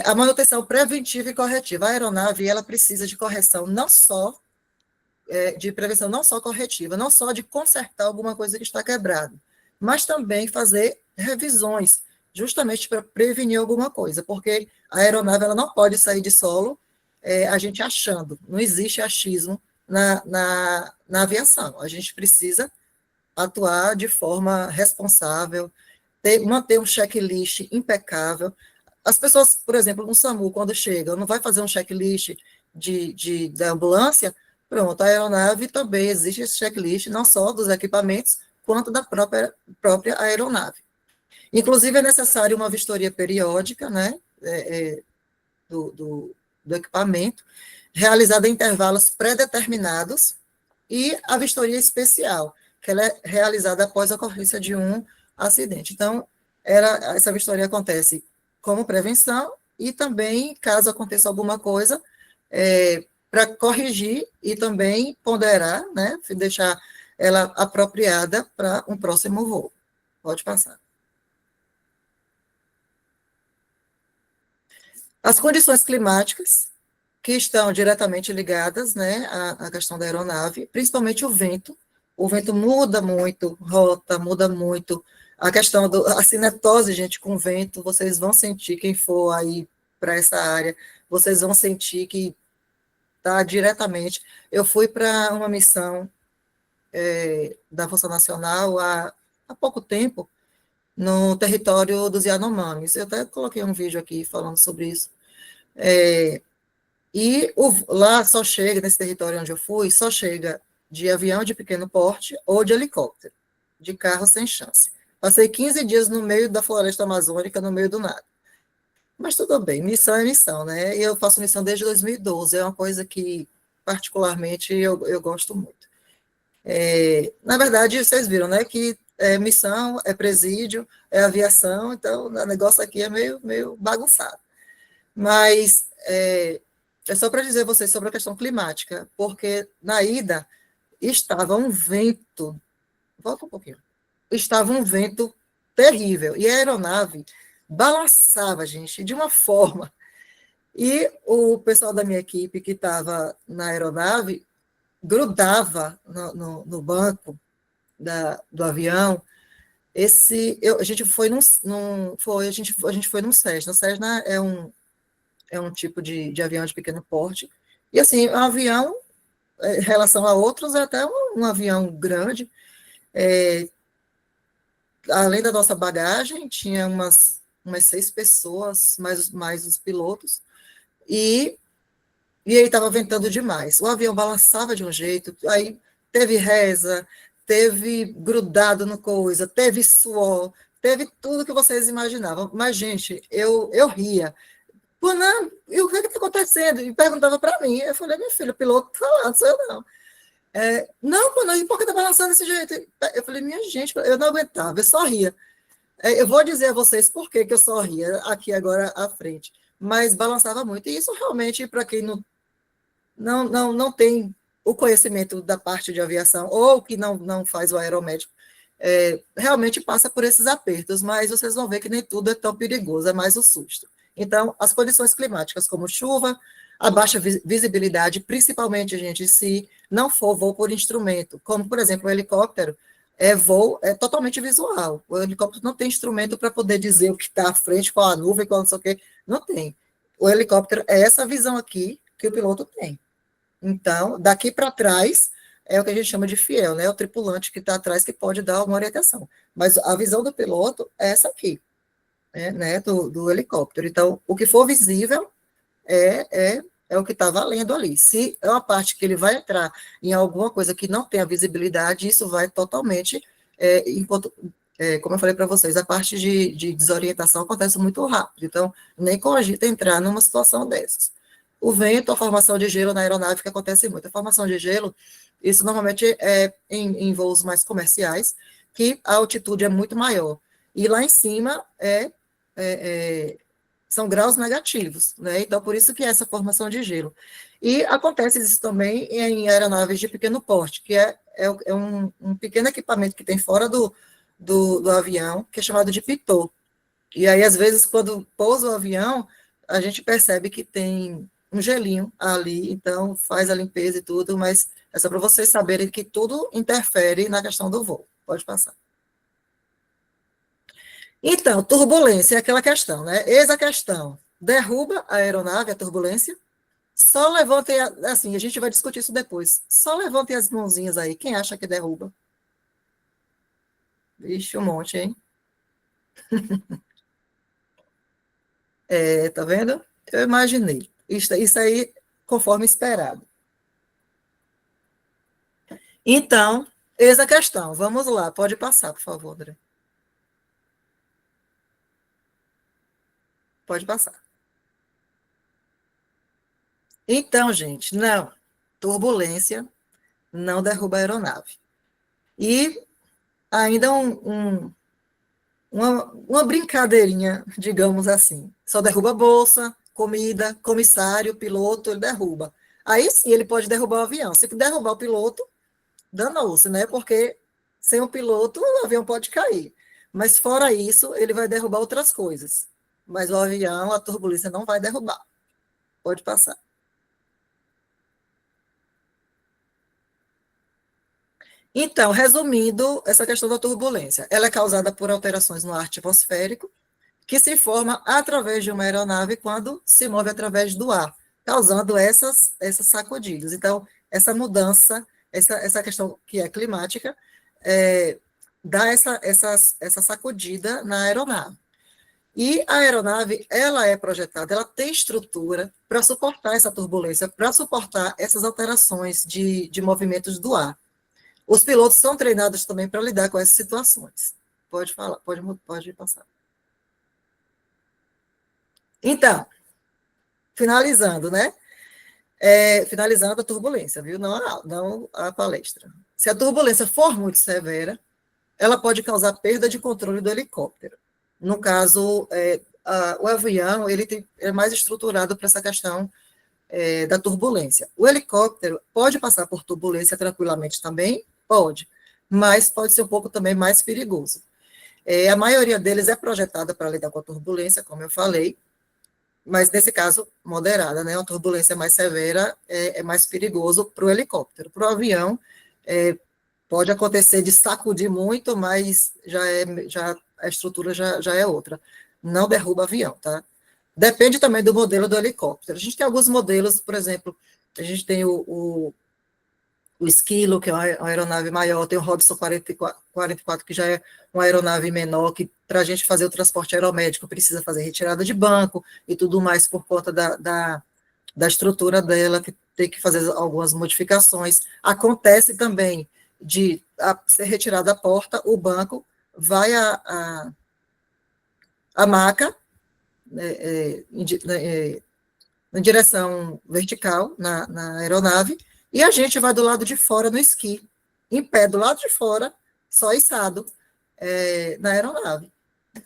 A manutenção preventiva e corretiva. A aeronave, ela precisa de correção não só, de prevenção não só corretiva, não só de consertar alguma coisa que está quebrada, mas também fazer revisões, justamente para prevenir alguma coisa, porque a aeronave ela não pode sair de solo a gente achando, não existe achismo na aviação, a gente precisa atuar de forma responsável, manter um checklist impecável. As pessoas, por exemplo, no SAMU, quando chegam, não vai fazer um checklist da ambulância, pronto, a aeronave também existe esse checklist, não só dos equipamentos, quanto da própria aeronave. Inclusive, é necessário uma vistoria periódica, né, do equipamento, realizada em intervalos pré-determinados, e a vistoria especial, que ela é realizada após a ocorrência de um acidente. Então, essa vistoria acontece como prevenção e também, caso aconteça alguma coisa, para corrigir e também ponderar, né, deixar ela apropriada para um próximo voo. Pode passar. As condições climáticas, que estão diretamente ligadas, né, à questão da aeronave, principalmente o vento. O vento muda muito, rota, muda muito. A questão da cinetose, gente, com vento, vocês vão sentir, quem for aí para essa área, vocês vão sentir que está diretamente. Eu fui para uma missão da Força Nacional há pouco tempo, no território dos Yanomamis. Eu até coloquei um vídeo aqui falando sobre isso. Lá só chega, nesse território onde eu fui, só chega de avião de pequeno porte ou de helicóptero, de carro sem chance. Passei 15 dias no meio da floresta amazônica, no meio do nada. Mas tudo bem, missão é missão, né? E eu faço missão desde 2012, é uma coisa que particularmente, eu gosto muito. Na verdade, vocês viram, né, que é missão, é presídio, é aviação, então o negócio aqui é meio bagunçado. Mas é só para dizer a vocês sobre a questão climática, porque na ida estava um vento, volta um pouquinho, estava um vento terrível, e a aeronave balançava, gente, de uma forma. E o pessoal da minha equipe que estava na aeronave grudava no banco do avião. A gente foi a gente foi num Cessna. O Cessna é um tipo de avião de pequeno porte. E assim, um avião, em relação a outros, é até um avião grande. Além da nossa bagagem, tinha umas 6 pessoas, mais os pilotos. E aí estava ventando demais. O avião balançava de um jeito, aí teve reza, teve grudado no coisa, teve suor, teve tudo que vocês imaginavam. Mas, gente, eu ria. Pô, não, e o que está acontecendo? E perguntava para mim. Eu falei, meu filho, o piloto está lá, não sou eu não. Não, pô, não, e por que está balançando desse jeito? Eu falei, minha gente, eu não aguentava, eu só ria. Eu vou dizer a vocês por que eu só ria aqui agora à frente. Mas balançava muito. E isso realmente, para quem não tem o conhecimento da parte de aviação, ou que não faz o aeromédico, realmente passa por esses apertos, mas vocês vão ver que nem tudo é tão perigoso, é mais o susto. Então, as condições climáticas, como chuva, a baixa visibilidade, principalmente, gente, se não for voo por instrumento, como, por exemplo, o helicóptero, voo totalmente visual. O helicóptero não tem instrumento para poder dizer o que está à frente, qual a nuvem, qual não sei o quê, não tem. O helicóptero é essa visão aqui que o piloto tem. Então, daqui para trás, é o que a gente chama de fiel, né? O tripulante que está atrás que pode dar uma orientação. Mas a visão do piloto é essa aqui, né? Do helicóptero. Então, o que for visível é o que está valendo ali. Se é uma parte que ele vai entrar em alguma coisa que não tem a visibilidade, isso vai totalmente, como eu falei para vocês, a parte de desorientação acontece muito rápido. Então, nem cogita entrar numa situação dessas. O vento, a formação de gelo na aeronave, que acontece muito. A formação de gelo, isso normalmente é em voos mais comerciais, que a altitude é muito maior. E lá em cima são graus negativos, né? Então, por isso que é essa formação de gelo. E acontece isso também em aeronaves de pequeno porte, que é um pequeno equipamento que tem fora do avião, que é chamado de pitô. E aí, às vezes, quando pousa o avião, a gente percebe que tem um gelinho ali, então faz a limpeza e tudo, mas é só para vocês saberem que tudo interfere na questão do voo. Pode passar. Então, turbulência é aquela questão, né? Eis a questão. Derruba a aeronave, a turbulência. Só levantem, assim, a gente vai discutir isso depois. Só levantem as mãozinhas aí. Quem acha que derruba? Vixe, um monte, hein? Tá vendo? Eu imaginei. Isso aí, conforme esperado. Então, eis a questão. Vamos lá, pode passar, por favor, André. Pode passar. Então, gente, não. Turbulência não derruba a aeronave. E ainda uma brincadeirinha, digamos assim. Só derruba bolsa, comida, comissário, piloto, ele derruba. Aí sim ele pode derrubar o avião. Se derrubar o piloto, danou-se, né? Porque sem o piloto, o avião pode cair. Mas fora isso, ele vai derrubar outras coisas. Mas o avião, a turbulência não vai derrubar. Pode passar. Então, resumindo, essa questão da turbulência, ela é causada por alterações no ar atmosférico, que se forma através de uma aeronave quando se move através do ar, causando essas sacudidas. Então, essa mudança, essa questão que é climática, dá essa sacudida na aeronave. E a aeronave, ela é projetada, ela tem estrutura para suportar essa turbulência, para suportar essas alterações de movimentos do ar. Os pilotos são treinados também para lidar com essas situações. Pode falar, pode passar. Então, finalizando, né? Finalizando a turbulência, viu? Não a palestra. Se a turbulência for muito severa, ela pode causar perda de controle do helicóptero. No caso, o avião ele é mais estruturado para essa questão da turbulência. O helicóptero pode passar por turbulência tranquilamente também? Pode, mas pode ser um pouco também mais perigoso. A maioria deles é projetada para lidar com a turbulência, como eu falei, mas nesse caso, moderada, né? Uma turbulência mais severa é mais perigoso para o helicóptero. Para o avião, pode acontecer de sacudir muito, mas já a estrutura já é outra. Não derruba avião, tá? Depende também do modelo do helicóptero. A gente tem alguns modelos, por exemplo, a gente tem o Esquilo, que é uma aeronave maior, tem o Robson 44, que já é uma aeronave menor, que para a gente fazer o transporte aeromédico precisa fazer retirada de banco e tudo mais por conta da estrutura dela, que tem que fazer algumas modificações. Acontece também de ser retirada a porta, o banco, vai a maca, em direção vertical na aeronave, e a gente vai do lado de fora no esqui, em pé do lado de fora, só içado na aeronave.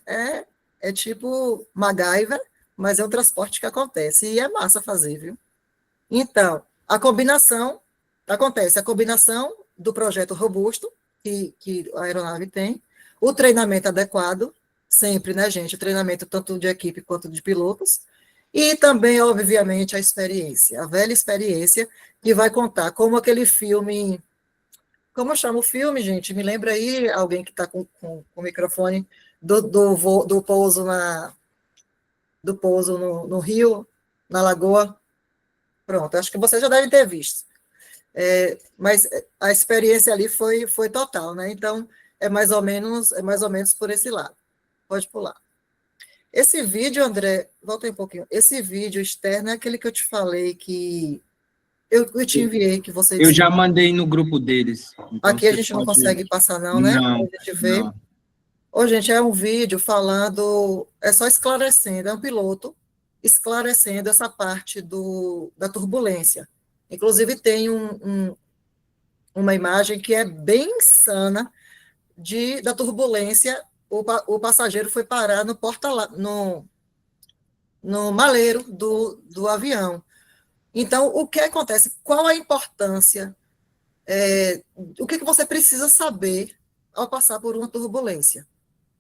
É tipo MacGyver, mas é um transporte que acontece, e é massa fazer, viu? Então, a combinação do projeto robusto, que a aeronave tem, o treinamento adequado, sempre, né, gente? O treinamento tanto de equipe quanto de pilotos, e também, obviamente, a velha experiência, que vai contar como aquele filme. Como chama o filme, gente? Me lembra aí, alguém que está com o microfone, do pouso no rio, na lagoa. Pronto, acho que vocês já devem ter visto. Mas a experiência ali foi total, né? Então, é mais ou menos por esse lado. Pode pular. Esse vídeo, André, volta aí um pouquinho. Esse vídeo externo é aquele que eu te falei que eu te enviei, que você Eu disse. já mandei no grupo deles. Então Aqui a você gente não pode... consegue passar, não, né? Não, A gente vê. não. Ô, gente, é um vídeo falando, é só esclarecendo, é um piloto esclarecendo essa parte da turbulência. Inclusive, tem uma imagem que é bem insana da turbulência. O passageiro foi parar no maleiro do avião. Então, o que acontece? Qual a importância? O que você precisa saber ao passar por uma turbulência?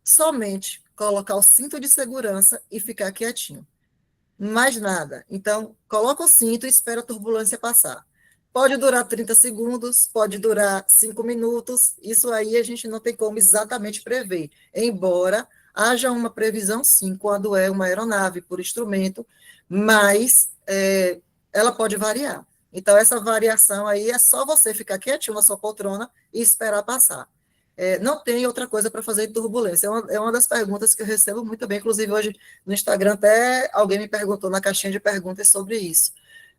Somente colocar o cinto de segurança e ficar quietinho. Mais nada. Então, coloca o cinto e espera a turbulência passar. Pode durar 30 segundos, pode durar 5 minutos, isso aí a gente não tem como exatamente prever, embora haja uma previsão, sim, quando é uma aeronave por instrumento, mas ela pode variar. Então, essa variação aí é só você ficar quietinho na sua poltrona e esperar passar. Não tem outra coisa para fazer em turbulência. É uma das perguntas que eu recebo muito bem, inclusive hoje no Instagram até alguém me perguntou na caixinha de perguntas sobre isso.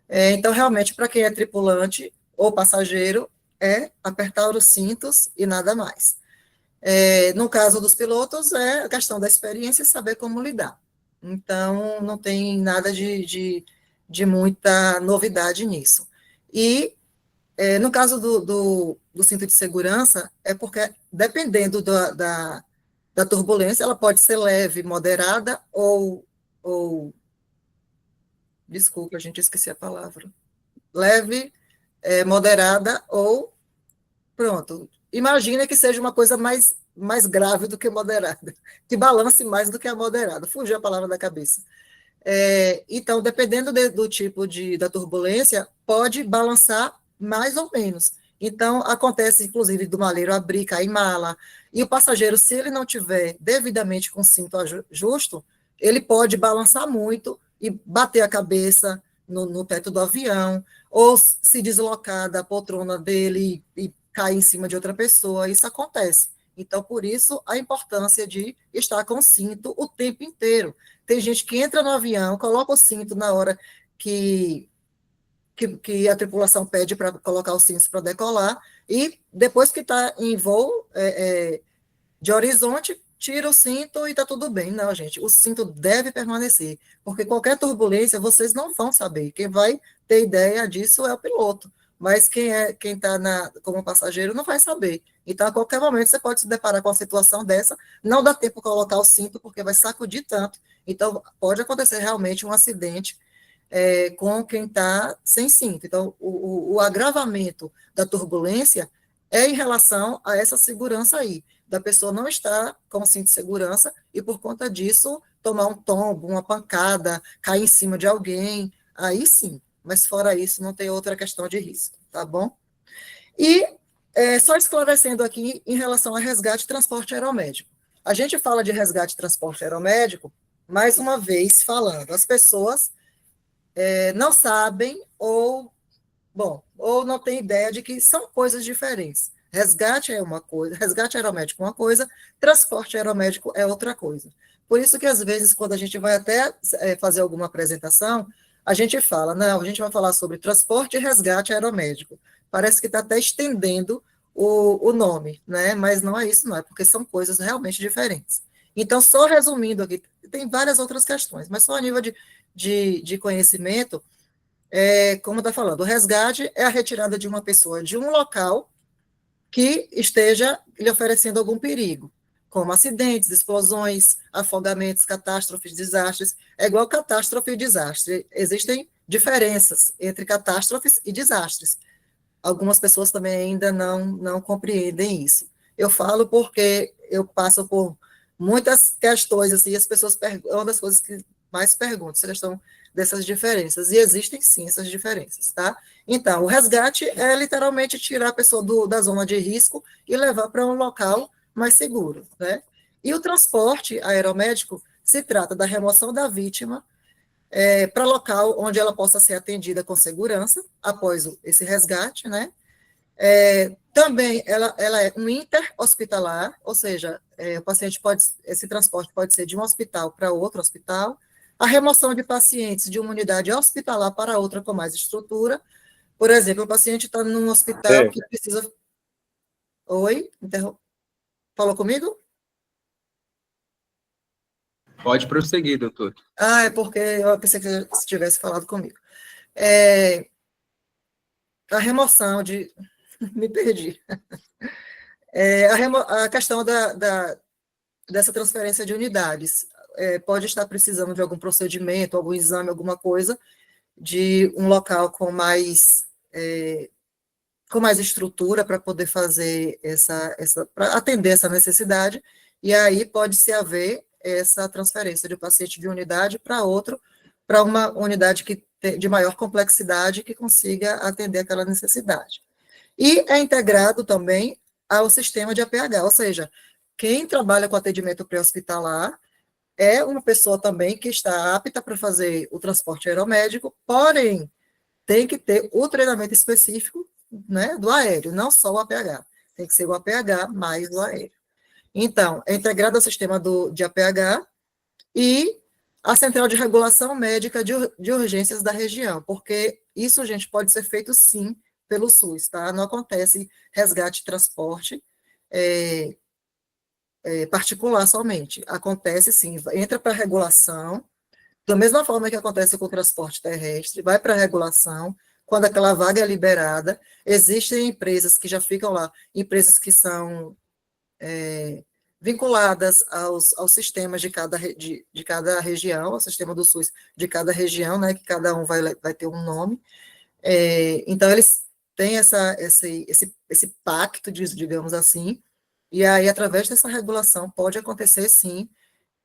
Então, realmente, para quem é tripulante ou passageiro, é apertar os cintos e nada mais. No caso dos pilotos, é a questão da experiência e saber como lidar. Então, não tem nada de muita novidade nisso. E, no caso do cinto de segurança, é porque, dependendo da turbulência, ela pode ser leve, moderada ou desculpa, gente, esqueci a palavra. Leve, moderada ou pronto. Imagina que seja uma coisa mais grave do que moderada, que balance mais do que a moderada. Fugiu a palavra da cabeça. Então, dependendo do tipo da turbulência, pode balançar mais ou menos. Então, acontece, inclusive, do maleiro abrir, cair mala, e o passageiro, se ele não tiver devidamente com o cinto justo, ele pode balançar muito e bater a cabeça no teto do avião, ou se deslocar da poltrona dele e cair em cima de outra pessoa. Isso acontece. Então, por isso, a importância de estar com o cinto o tempo inteiro. Tem gente que entra no avião, coloca o cinto na hora que a tripulação pede para colocar o cinto para decolar, e depois que está em voo de horizonte, tira o cinto e está tudo bem. Não, gente, o cinto deve permanecer, porque qualquer turbulência vocês não vão saber. Quem vai ter ideia disso é o piloto, mas quem está como passageiro não vai saber. Então, a qualquer momento você pode se deparar com uma situação dessa, não dá tempo de colocar o cinto, porque vai sacudir tanto. Então, pode acontecer realmente um acidente com quem está sem cinto. Então, o agravamento da turbulência é em relação a essa segurança aí, da pessoa não estar com cinto de segurança e, por conta disso, tomar um tombo, uma pancada, cair em cima de alguém, aí sim. Mas, fora isso, não tem outra questão de risco, tá bom? E, só esclarecendo aqui, em relação a resgate e transporte aeromédico. A gente fala de resgate e transporte aeromédico, mais uma vez falando, as pessoas não sabem ou não têm ideia de que são coisas diferentes. Resgate é uma coisa, resgate aeromédico é uma coisa, transporte aeromédico é outra coisa. Por isso que, às vezes, quando a gente vai até fazer alguma apresentação, a gente fala, não, a gente vai falar sobre transporte e resgate aeromédico. Parece que está até estendendo o nome, né? Mas não é isso, não é, porque são coisas realmente diferentes. Então, só resumindo aqui, tem várias outras questões, mas só a nível de conhecimento, como está falando, o resgate é a retirada de uma pessoa de um local que esteja lhe oferecendo algum perigo, como acidentes, explosões, afogamentos, catástrofes, desastres. É igual catástrofe e desastre. Existem diferenças entre catástrofes e desastres. Algumas pessoas também ainda não compreendem isso. Eu falo porque eu passo por muitas questões, assim, e as pessoas é uma das coisas que mais perguntam, essa questão dessas diferenças, e existem sim essas diferenças, tá? Então, o resgate é literalmente tirar a pessoa da zona de risco e levar para um local mais seguro, né? E o transporte aeromédico se trata da remoção da vítima para local onde ela possa ser atendida com segurança após esse resgate, né? Também ela é um interhospitalar, ou seja, o paciente esse transporte pode ser de um hospital para outro hospital, a remoção de pacientes de uma unidade hospitalar para outra com mais estrutura. Por exemplo, o paciente está num hospital que precisa. Oi? Falou comigo? Pode prosseguir, doutor. É porque eu pensei que você tivesse falado comigo. A remoção de. Me perdi. A questão dessa transferência de unidades. Pode estar precisando de algum procedimento, algum exame, alguma coisa, de um local com mais estrutura para poder fazer para atender essa necessidade, e aí pode-se haver essa transferência de um paciente de unidade para outro, para uma unidade de maior complexidade que consiga atender aquela necessidade. E é integrado também ao sistema de APH, ou seja, quem trabalha com atendimento pré-hospitalar é uma pessoa também que está apta para fazer o transporte aeromédico, porém, tem que ter o treinamento específico, né, do aéreo, não só o APH. Tem que ser o APH mais o aéreo. Então, é integrado ao sistema de APH e a Central de Regulação Médica de Urgências da região, porque isso, gente, pode ser feito, sim, pelo SUS, tá? Não acontece resgate e transporte particular somente. Acontece, sim, entra para a regulação, da mesma forma que acontece com o transporte terrestre, vai para a regulação, quando aquela vaga é liberada, existem empresas que já ficam lá, empresas que são vinculadas aos sistemas de cada região, ao sistema do SUS de cada região, né, que cada um vai ter um nome. Então, eles têm esse pacto, digamos assim, e aí, através dessa regulação, pode acontecer, sim,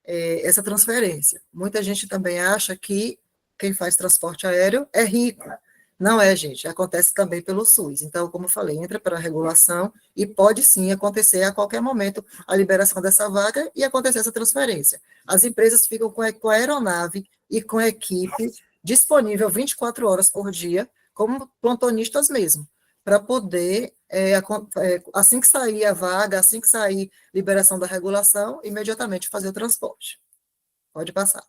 essa transferência. Muita gente também acha que quem faz transporte aéreo é rico. Não é, gente, acontece também pelo SUS. Então, como eu falei, entra para a regulação e pode sim acontecer a qualquer momento a liberação dessa vaga e acontecer essa transferência. As empresas ficam com a aeronave e com a equipe disponível 24 horas por dia, como plantonistas mesmo, para poder, assim que sair a vaga, assim que sair liberação da regulação, imediatamente fazer o transporte. Pode passar.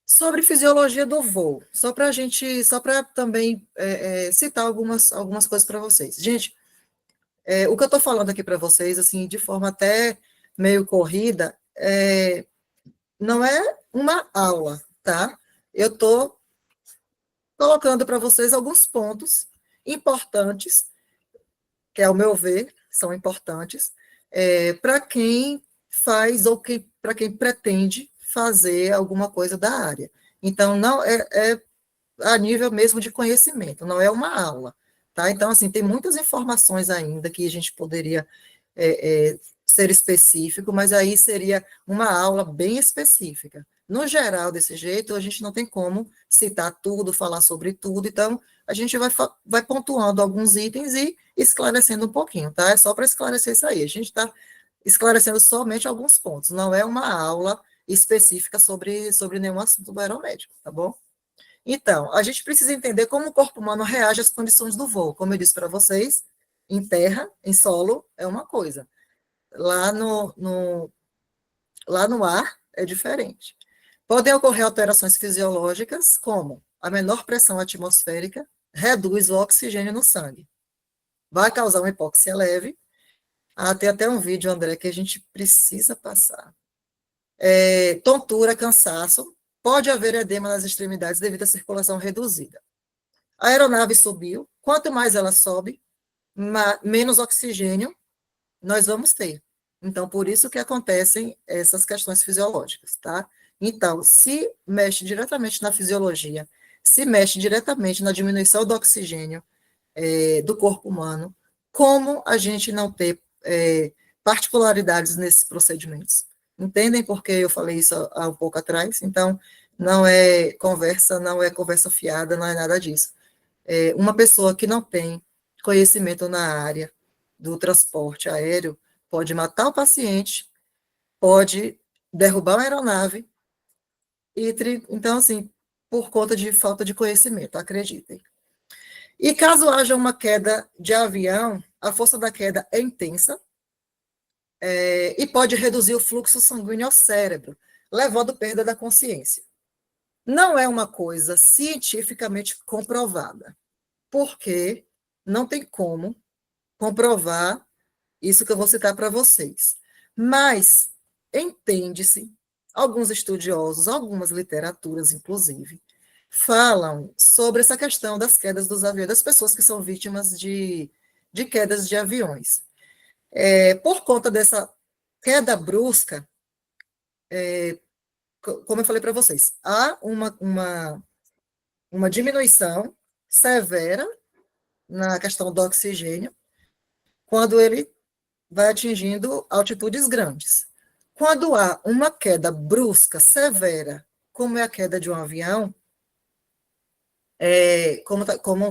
Sobre fisiologia do voo, só para também citar algumas coisas para vocês. Gente, O que eu estou falando aqui para vocês, assim, de forma até meio corrida, não é uma aula, tá? Eu estou colocando para vocês alguns pontos importantes, que, ao meu ver, são importantes, para quem faz ou para quem pretende fazer alguma coisa da área. Então, não é a nível mesmo de conhecimento, não é uma aula, tá? Então, assim, tem muitas informações ainda que a gente poderia ser específico, mas aí seria uma aula bem específica. No geral, desse jeito, a gente não tem como citar tudo, falar sobre tudo, então a gente vai pontuando alguns itens e esclarecendo um pouquinho, tá? É só para esclarecer isso aí. A gente está esclarecendo somente alguns pontos, não é uma aula específica sobre nenhum assunto do aeromédico, tá bom? Então, a gente precisa entender como o corpo humano reage às condições do voo. Como eu disse para vocês, em terra, em solo, é uma coisa. Lá no ar, é diferente. Podem ocorrer alterações fisiológicas, como a menor pressão atmosférica reduz o oxigênio no sangue. Vai causar uma hipóxia leve. Tem até um vídeo, André, que a gente precisa passar. Tontura, cansaço. Pode haver edema nas extremidades devido à circulação reduzida. A aeronave subiu. Quanto mais ela sobe, menos oxigênio nós vamos ter. Então, por isso que acontecem essas questões fisiológicas, tá? Então, se mexe diretamente na fisiologia, se mexe diretamente na diminuição do oxigênio do corpo humano, como a gente não ter particularidades nesses procedimentos? Entendem por que eu falei isso há um pouco atrás? Então, não é conversa fiada, não é nada disso. Uma pessoa que não tem conhecimento na área do transporte aéreo pode matar o paciente, pode derrubar uma aeronave, então, assim, por conta de falta de conhecimento, acreditem. E caso haja uma queda de avião, a força da queda é intensa e pode reduzir o fluxo sanguíneo ao cérebro, levando perda da consciência. Não é uma coisa cientificamente comprovada, porque não tem como comprovar isso que eu vou citar para vocês. Mas entende-se, alguns estudiosos, algumas literaturas, inclusive, falam sobre essa questão das quedas dos aviões, das pessoas que são vítimas de quedas de aviões. Por conta dessa queda brusca, como eu falei para vocês, há uma diminuição severa na questão do oxigênio, quando ele vai atingindo altitudes grandes. Quando há uma queda brusca, severa, como é a queda de um avião, como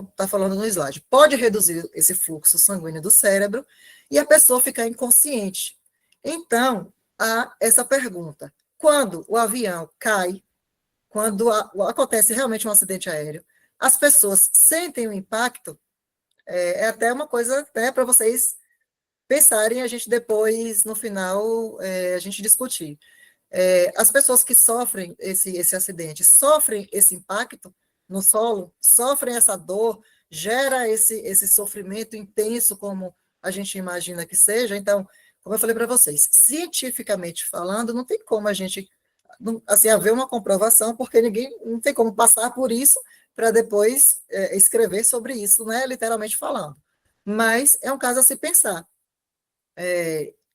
está falando no slide, pode reduzir esse fluxo sanguíneo do cérebro e a pessoa ficar inconsciente. Então, há essa pergunta: quando o avião cai, quando acontece realmente um acidente aéreo, as pessoas sentem o impacto? Até uma coisa até para vocês pensarem, a gente depois, no final, a gente discutir. As pessoas que sofrem esse acidente, sofrem esse impacto no solo, sofrem essa dor, gera esse sofrimento intenso, como a gente imagina que seja. Então, como eu falei para vocês, cientificamente falando, não tem como a gente assim, haver uma comprovação, porque ninguém não tem como passar por isso para depois escrever sobre isso, né, literalmente falando. Mas é um caso a se pensar.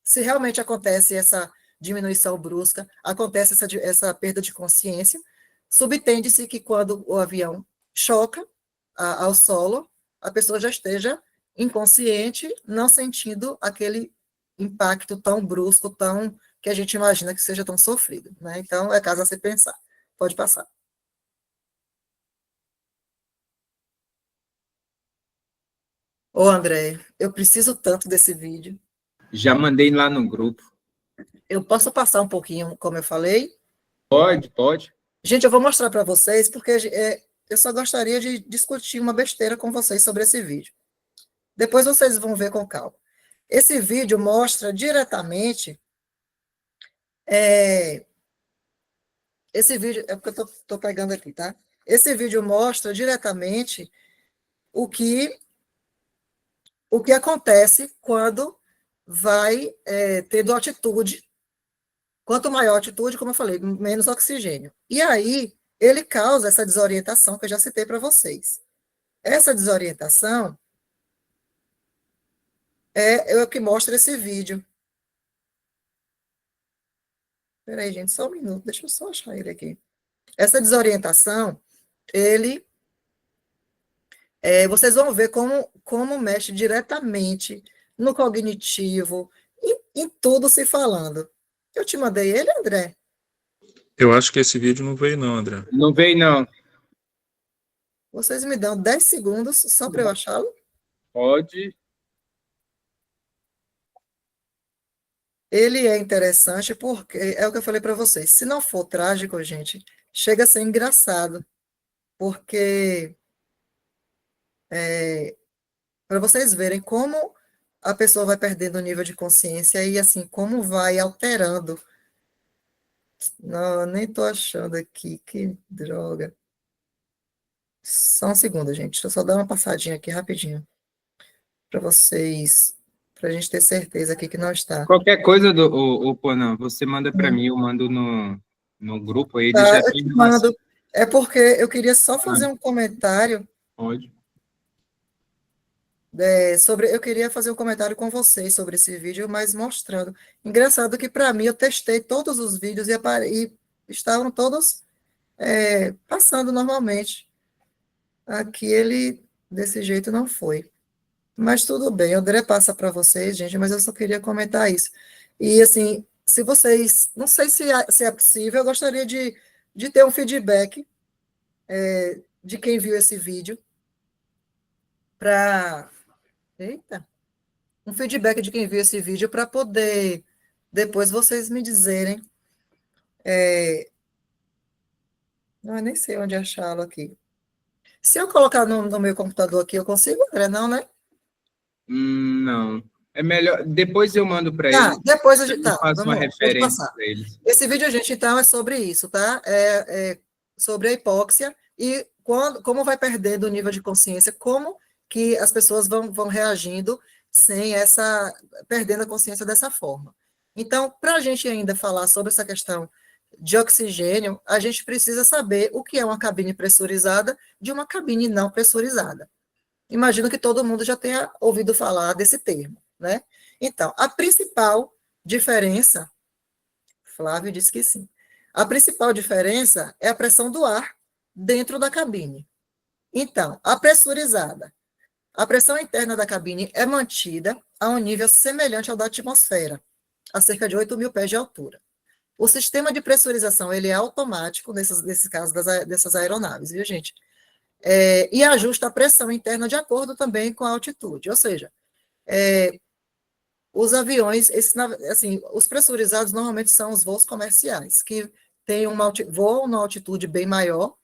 Se realmente acontece essa diminuição brusca, acontece essa perda de consciência, subtende-se que quando o avião choca ao solo, a pessoa já esteja inconsciente, não sentindo aquele impacto tão brusco, tão que a gente imagina que seja tão sofrido, né? Então, é caso a se pensar. Pode passar. Ô, André, eu preciso tanto desse vídeo. Já mandei lá no grupo. Eu posso passar um pouquinho, como eu falei? Pode. Gente, eu vou mostrar para vocês, porque eu só gostaria de discutir uma besteira com vocês sobre esse vídeo. Depois vocês vão ver com calma. Esse vídeo mostra diretamente. Esse vídeo, é porque eu estou pegando aqui, tá? Esse vídeo mostra diretamente o que o que acontece quando vai tendo altitude. Quanto maior a altitude, como eu falei, menos oxigênio. E aí, ele causa essa desorientação que eu já citei para vocês. Essa desorientação é o que mostra esse vídeo. Espera aí, gente, só um minuto, deixa eu só achar ele aqui. Essa desorientação, vocês vão ver como mexe diretamente no cognitivo, em tudo se falando. Eu te mandei ele, André? Eu acho que esse vídeo não veio, não, André. Não veio, não. Vocês me dão 10 segundos só para eu achá-lo? Pode. Ele é interessante porque, é o que eu falei para vocês, se não for trágico, gente, chega a ser engraçado, porque para vocês verem como a pessoa vai perdendo o nível de consciência e, assim, como vai alterando. Não, nem estou achando aqui, que droga. Só um segundo, gente, deixa eu só dar uma passadinha aqui rapidinho, para vocês, para a gente ter certeza aqui que não está. Qualquer coisa do Ponan, você manda para mim, eu mando no grupo aí, ele Tá, já eu tem te relação. mando. É porque eu queria só fazer um comentário Pode. eu queria fazer um comentário com vocês sobre esse vídeo, mas mostrando. Engraçado que, para mim, eu testei todos os vídeos e estavam todos passando normalmente. Aqui ele, desse jeito, não foi. Mas tudo bem, o André passa para vocês, gente, mas eu só queria comentar isso. E, assim, se vocês... Não sei se é possível, eu gostaria de ter um feedback de quem viu esse vídeo para... Eita! Um feedback de quem viu esse vídeo para poder depois vocês me dizerem. Eu nem sei onde achá-lo aqui. Se eu colocar no meu computador aqui, eu consigo, André? Não, né? Não. É melhor. Depois eu mando para Tá, eles. depois a gente. Eu Tá, faço uma vamos lá, pode referência passar. para eles. Esse vídeo, gente, então, é sobre isso, tá? Sobre a hipóxia e como vai perdendo o nível de consciência, como que as pessoas vão reagindo perdendo a consciência dessa forma. Então, para a gente ainda falar sobre essa questão de oxigênio, a gente precisa saber o que é uma cabine pressurizada de uma cabine não pressurizada. Imagino que todo mundo já tenha ouvido falar desse termo, né? Então, a principal diferença, Flávio disse que sim, a principal diferença é a pressão do ar dentro da cabine. Então, a pressurizada, a pressão interna da cabine é mantida a um nível semelhante ao da atmosfera, a cerca de 8.000 pés de altura. O sistema de pressurização ele é automático nesse caso dessas aeronaves, viu, gente? E ajusta a pressão interna de acordo também com a altitude. Ou seja, os aviões, assim, os pressurizados normalmente são os voos comerciais, que voam numa altitude bem maior,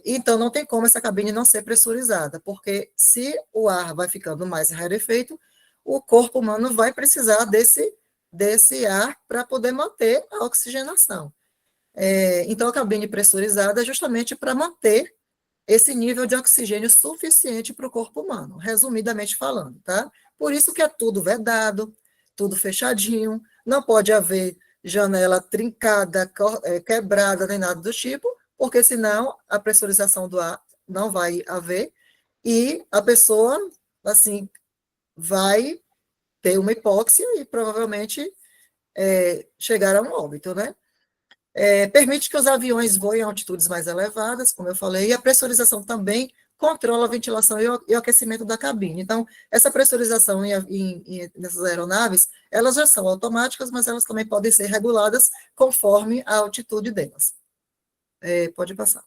então não tem como essa cabine não ser pressurizada, porque se o ar vai ficando mais rarefeito, o corpo humano vai precisar desse ar para poder manter a oxigenação. Então, a cabine pressurizada é justamente para manter esse nível de oxigênio suficiente para o corpo humano, resumidamente falando, tá? Por isso que é tudo vedado, tudo fechadinho, não pode haver janela trincada, quebrada, nem nada do tipo, porque senão a pressurização do ar não vai haver e a pessoa, assim, vai ter uma hipóxia e provavelmente chegar a um óbito, né? Permite que os aviões voem a altitudes mais elevadas, como eu falei, e a pressurização também controla a ventilação e o aquecimento da cabine. Então, essa pressurização nessas aeronaves, elas já são automáticas, mas elas também podem ser reguladas conforme a altitude delas. Pode passar.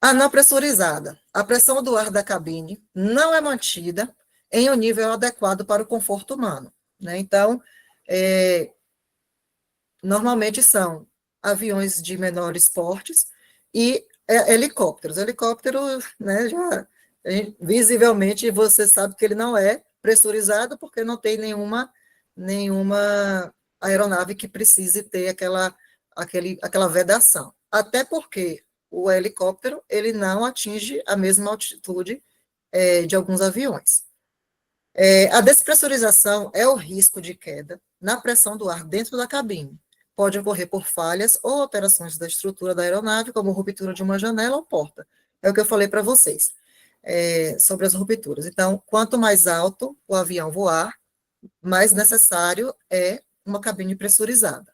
A não pressurizada. A pressão do ar da cabine não é mantida em um nível adequado para o conforto humano, né? Então, normalmente são aviões de menores portes e helicópteros. Helicóptero, né, visivelmente você sabe que ele não é pressurizado porque não tem nenhuma aeronave que precise ter aquela vedação. Até porque o helicóptero, ele não atinge a mesma altitude de alguns aviões. A despressurização é o risco de queda na pressão do ar dentro da cabine. Pode ocorrer por falhas ou alterações da estrutura da aeronave, como ruptura de uma janela ou porta. É o que eu falei para vocês, sobre as rupturas. Então, quanto mais alto o avião voar, mais necessário é uma cabine pressurizada.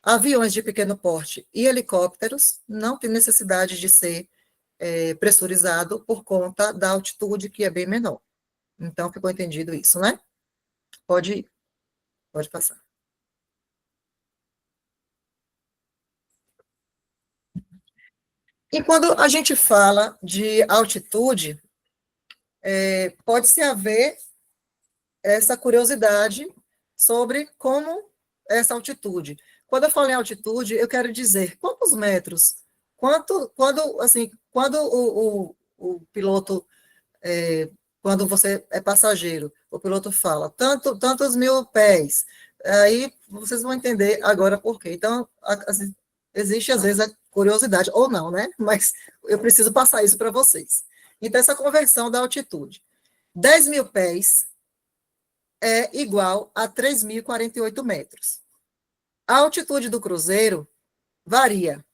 Aviões de pequeno porte e helicópteros não têm necessidade de ser pressurizado por conta da altitude, que é bem menor. Então, ficou entendido isso, né? Pode ir. Pode passar. E quando a gente fala de altitude, pode-se haver essa curiosidade sobre como essa altitude. Quando eu falo em altitude, eu quero dizer quantos metros, quando o piloto, quando você é passageiro, o piloto fala tantos mil pés, aí vocês vão entender agora por quê. Então, existe às vezes a curiosidade, ou não, né? Mas eu preciso passar isso para vocês. Então, essa conversão da altitude. 10 mil pés é igual a 3.048 metros. A altitude do cruzeiro varia.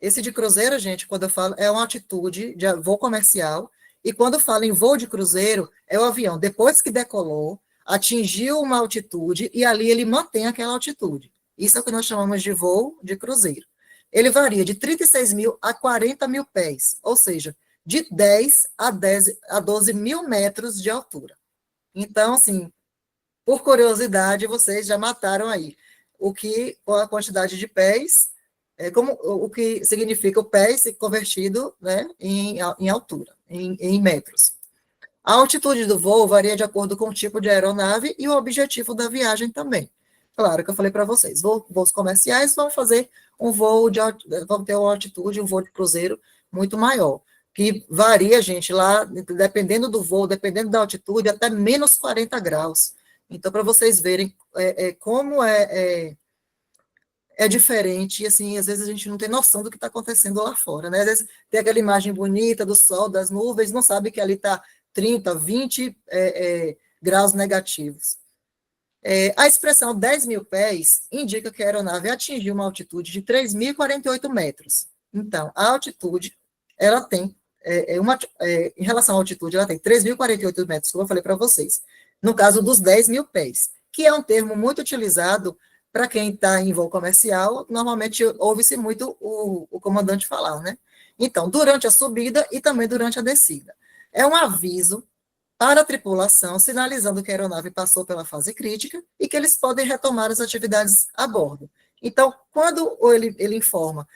Esse de cruzeiro, gente, quando eu falo, é uma altitude de voo comercial, e quando eu falo em voo de cruzeiro, é o avião, depois que decolou, atingiu uma altitude, e ali ele mantém aquela altitude. Isso é o que nós chamamos de voo de cruzeiro. Ele varia de 36 mil a 40 mil pés, ou seja, de 10 a 12 mil metros de altura. Então, assim, por curiosidade, vocês já mataram aí qual a quantidade de pés, o que significa o pés convertido, né, em altura, em metros. A altitude do voo varia de acordo com o tipo de aeronave e o objetivo da viagem também. Claro que eu falei para vocês, voos comerciais vão fazer vão ter uma altitude, um voo de cruzeiro muito maior, que varia, gente, lá, dependendo do voo, dependendo da altitude, até menos 40 graus. Então, para vocês verem como é diferente, e assim, às vezes a gente não tem noção do que está acontecendo lá fora, né? Às vezes tem aquela imagem bonita do sol, das nuvens, não sabe que ali está 30, 20 graus negativos. A expressão 10 mil pés indica que a aeronave atingiu uma altitude de 3.048 metros. Então, a altitude, ela tem, em relação à altitude, ela tem 3.048 metros, como eu falei para vocês, no caso dos 10 mil pés, que é um termo muito utilizado para quem está em voo comercial, normalmente ouve-se muito o comandante falar, né? Então, durante a subida e também durante a descida. É um aviso para a tripulação, sinalizando que a aeronave passou pela fase crítica e que eles podem retomar as atividades a bordo. Então, quando ele informa,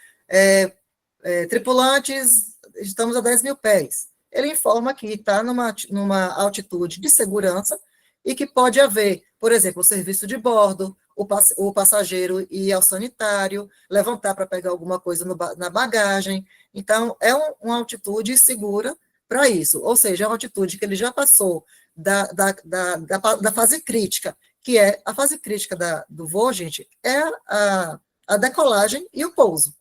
tripulantes, estamos a 10 mil pés, ele informa que está numa altitude de segurança e que pode haver, por exemplo, o serviço de bordo, o passageiro ir ao sanitário, levantar para pegar alguma coisa na bagagem. Então, é uma altitude segura para isso, ou seja, é uma altitude que ele já passou da fase crítica, que é a fase crítica do voo, gente, é a decolagem e o pouso.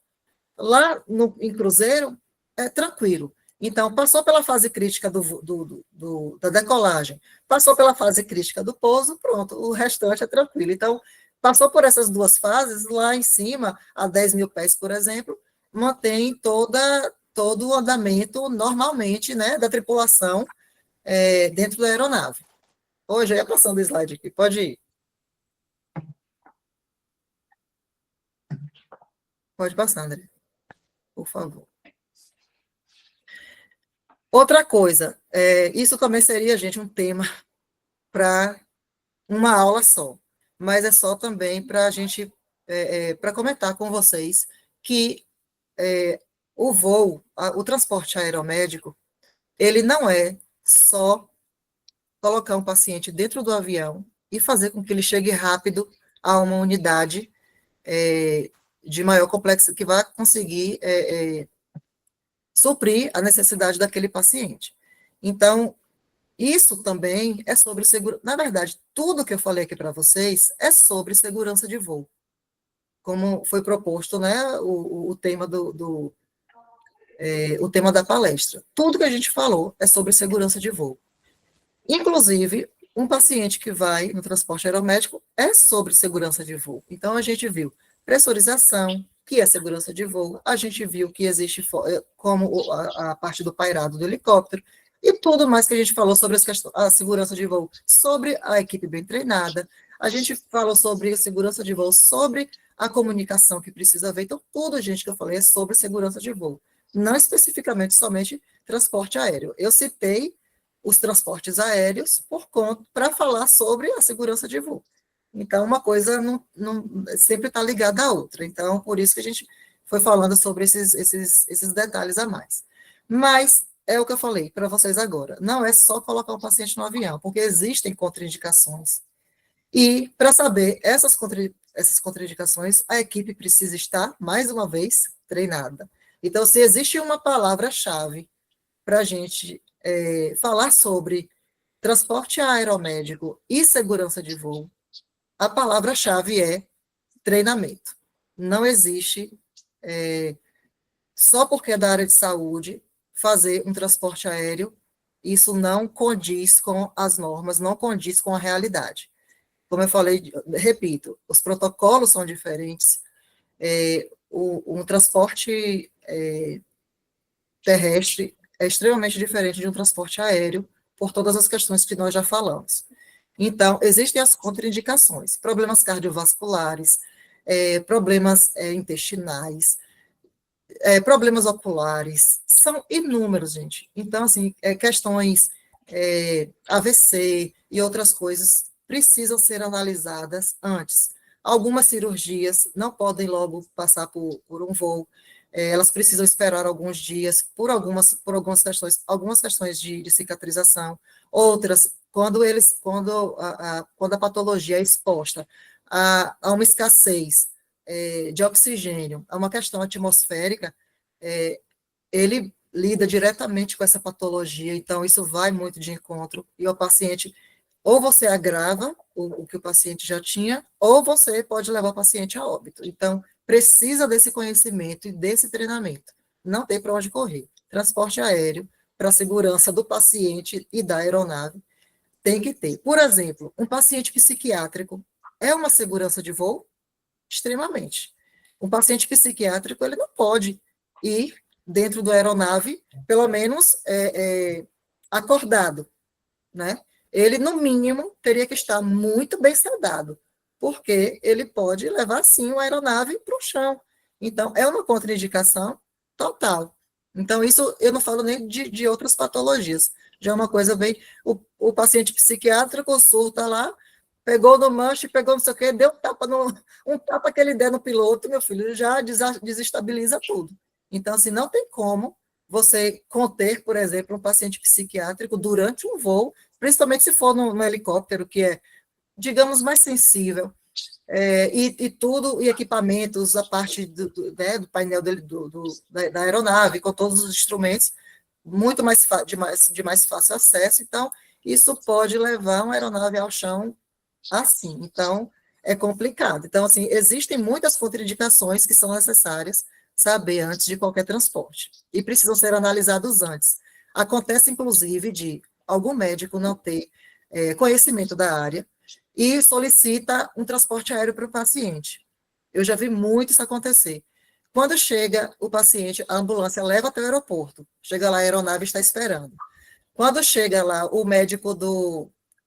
Lá em cruzeiro, é tranquilo. Então, passou pela fase crítica da decolagem, passou pela fase crítica do pouso, pronto, o restante é tranquilo. Então, passou por essas duas fases, lá em cima, a 10 mil pés, por exemplo, mantém todo o andamento normalmente, né, da tripulação dentro da aeronave. Hoje, já ia passando o slide aqui, pode ir. Pode passar, André, por favor. Outra coisa, isso também seria, gente, um tema para uma aula só, mas é só também para a gente, para comentar com vocês que o voo, o transporte aeromédico, ele não é só colocar um paciente dentro do avião e fazer com que ele chegue rápido a uma unidade de maior complexo, que vai conseguir suprir a necessidade daquele paciente. Então, isso também é sobre segurança. Na verdade, tudo que eu falei aqui para vocês é sobre segurança de voo. Como foi proposto, né, o tema o tema da palestra. Tudo que a gente falou é sobre segurança de voo. Inclusive, um paciente que vai no transporte aeromédico é sobre segurança de voo. Então, a gente viu pressurização, que é segurança de voo, a gente viu que existe como a parte do pairado do helicóptero, e tudo mais que a gente falou sobre a segurança de voo, sobre a equipe bem treinada, a gente falou sobre a segurança de voo, sobre a comunicação que precisa haver. Então, tudo, gente, que eu falei é sobre segurança de voo, não especificamente somente transporte aéreo. Eu citei os transportes aéreos para falar sobre a segurança de voo. Então, uma coisa não sempre está ligada à outra. Então, por isso que a gente foi falando sobre esses detalhes a mais. Mas é o que eu falei para vocês agora. Não é só colocar o paciente no avião, porque existem contraindicações. E, para saber essas contraindicações, a equipe precisa estar, mais uma vez, treinada. Então, se existe uma palavra-chave para a gente falar sobre transporte aeromédico e segurança de voo, a palavra-chave é treinamento. Não existe, só porque é da área de saúde, fazer um transporte aéreo, isso não condiz com as normas, não condiz com a realidade. Como eu falei, repito, os protocolos são diferentes, um transporte terrestre é extremamente diferente de um transporte aéreo, por todas as questões que nós já falamos. Então, existem as contraindicações, problemas cardiovasculares, problemas intestinais, problemas oculares, são inúmeros, gente. Então, assim, questões AVC e outras coisas precisam ser analisadas antes. Algumas cirurgias não podem logo passar por um voo, elas precisam esperar alguns dias por algumas questões de cicatrização, outras, quando a patologia é exposta a uma escassez de oxigênio, a uma questão atmosférica, ele lida diretamente com essa patologia, então isso vai muito de encontro, e o paciente, ou você agrava o que o paciente já tinha, ou você pode levar o paciente a óbito. Então, precisa desse conhecimento e desse treinamento. Não tem para onde correr. Transporte aéreo, para a segurança do paciente e da aeronave, tem que ter. Por exemplo, um paciente psiquiátrico é uma segurança de voo? Extremamente. Um paciente psiquiátrico, ele não pode ir dentro da aeronave, pelo menos acordado, né? Ele, no mínimo, teria que estar muito bem sedado, porque ele pode levar, sim, uma aeronave para o chão. Então, é uma contraindicação total. Então, isso eu não falo nem de outras patologias. Já é uma coisa bem... O paciente psiquiátrico surta lá, pegou no manche, pegou não sei o quê, deu um tapa que ele der no piloto, meu filho, já desestabiliza tudo. Então, assim, não tem como você conter, por exemplo, um paciente psiquiátrico durante um voo, principalmente se for no helicóptero, que é, digamos, mais sensível, e tudo, e equipamentos, a parte do painel da aeronave, com todos os instrumentos, muito de mais fácil acesso, então, isso pode levar uma aeronave ao chão assim, então, é complicado. Então, assim, existem muitas contraindicações que são necessárias saber antes de qualquer transporte, e precisam ser analisados antes. Acontece, inclusive, de algum médico não ter conhecimento da área e solicita um transporte aéreo para o paciente. Eu já vi muito isso acontecer. Quando chega o paciente, a ambulância leva até o aeroporto, chega lá, a aeronave está esperando. Quando chega lá, o médico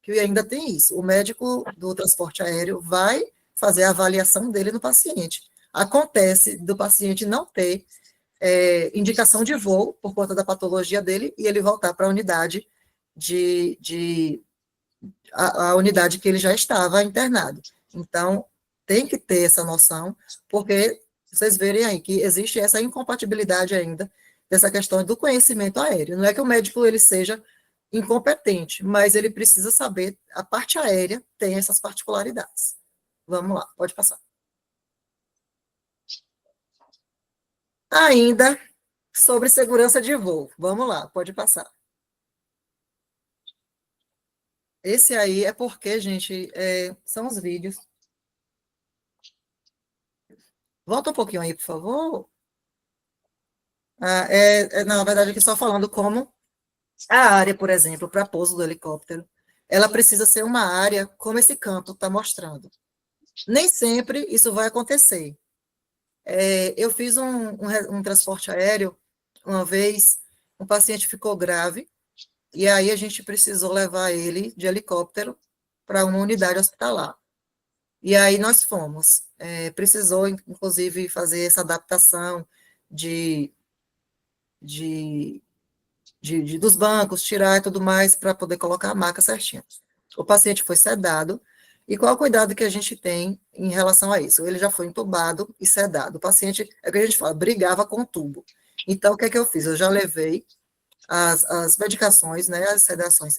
que ainda tem isso, o médico do transporte aéreo vai fazer a avaliação dele no paciente. Acontece do paciente não ter indicação de voo por conta da patologia dele e ele voltar para a unidade a unidade que ele já estava internado. Então, tem que ter essa noção, porque vocês verem aí que existe essa incompatibilidade ainda dessa questão do conhecimento aéreo. Não é que o médico ele seja incompetente, mas ele precisa saber, a parte aérea tem essas particularidades. Vamos lá, pode passar. Ainda sobre segurança de voo. Vamos lá, pode passar. Esse aí é porque, gente, são os vídeos. Volta um pouquinho aí, por favor. Na verdade, aqui só falando como a área, por exemplo, para pouso do helicóptero, ela precisa ser uma área como esse campo está mostrando. Nem sempre isso vai acontecer. Eu fiz um transporte aéreo uma vez, um paciente ficou grave, e aí a gente precisou levar ele de helicóptero para uma unidade hospitalar. E aí nós fomos. Precisou, inclusive, fazer essa adaptação dos bancos, tirar e tudo mais, para poder colocar a maca certinho. O paciente foi sedado, e qual é o cuidado que a gente tem em relação a isso? Ele já foi entubado e sedado. O paciente, é o que a gente fala, brigava com o tubo. Então, o que é que eu fiz? Eu já levei as medicações, né, as sedações,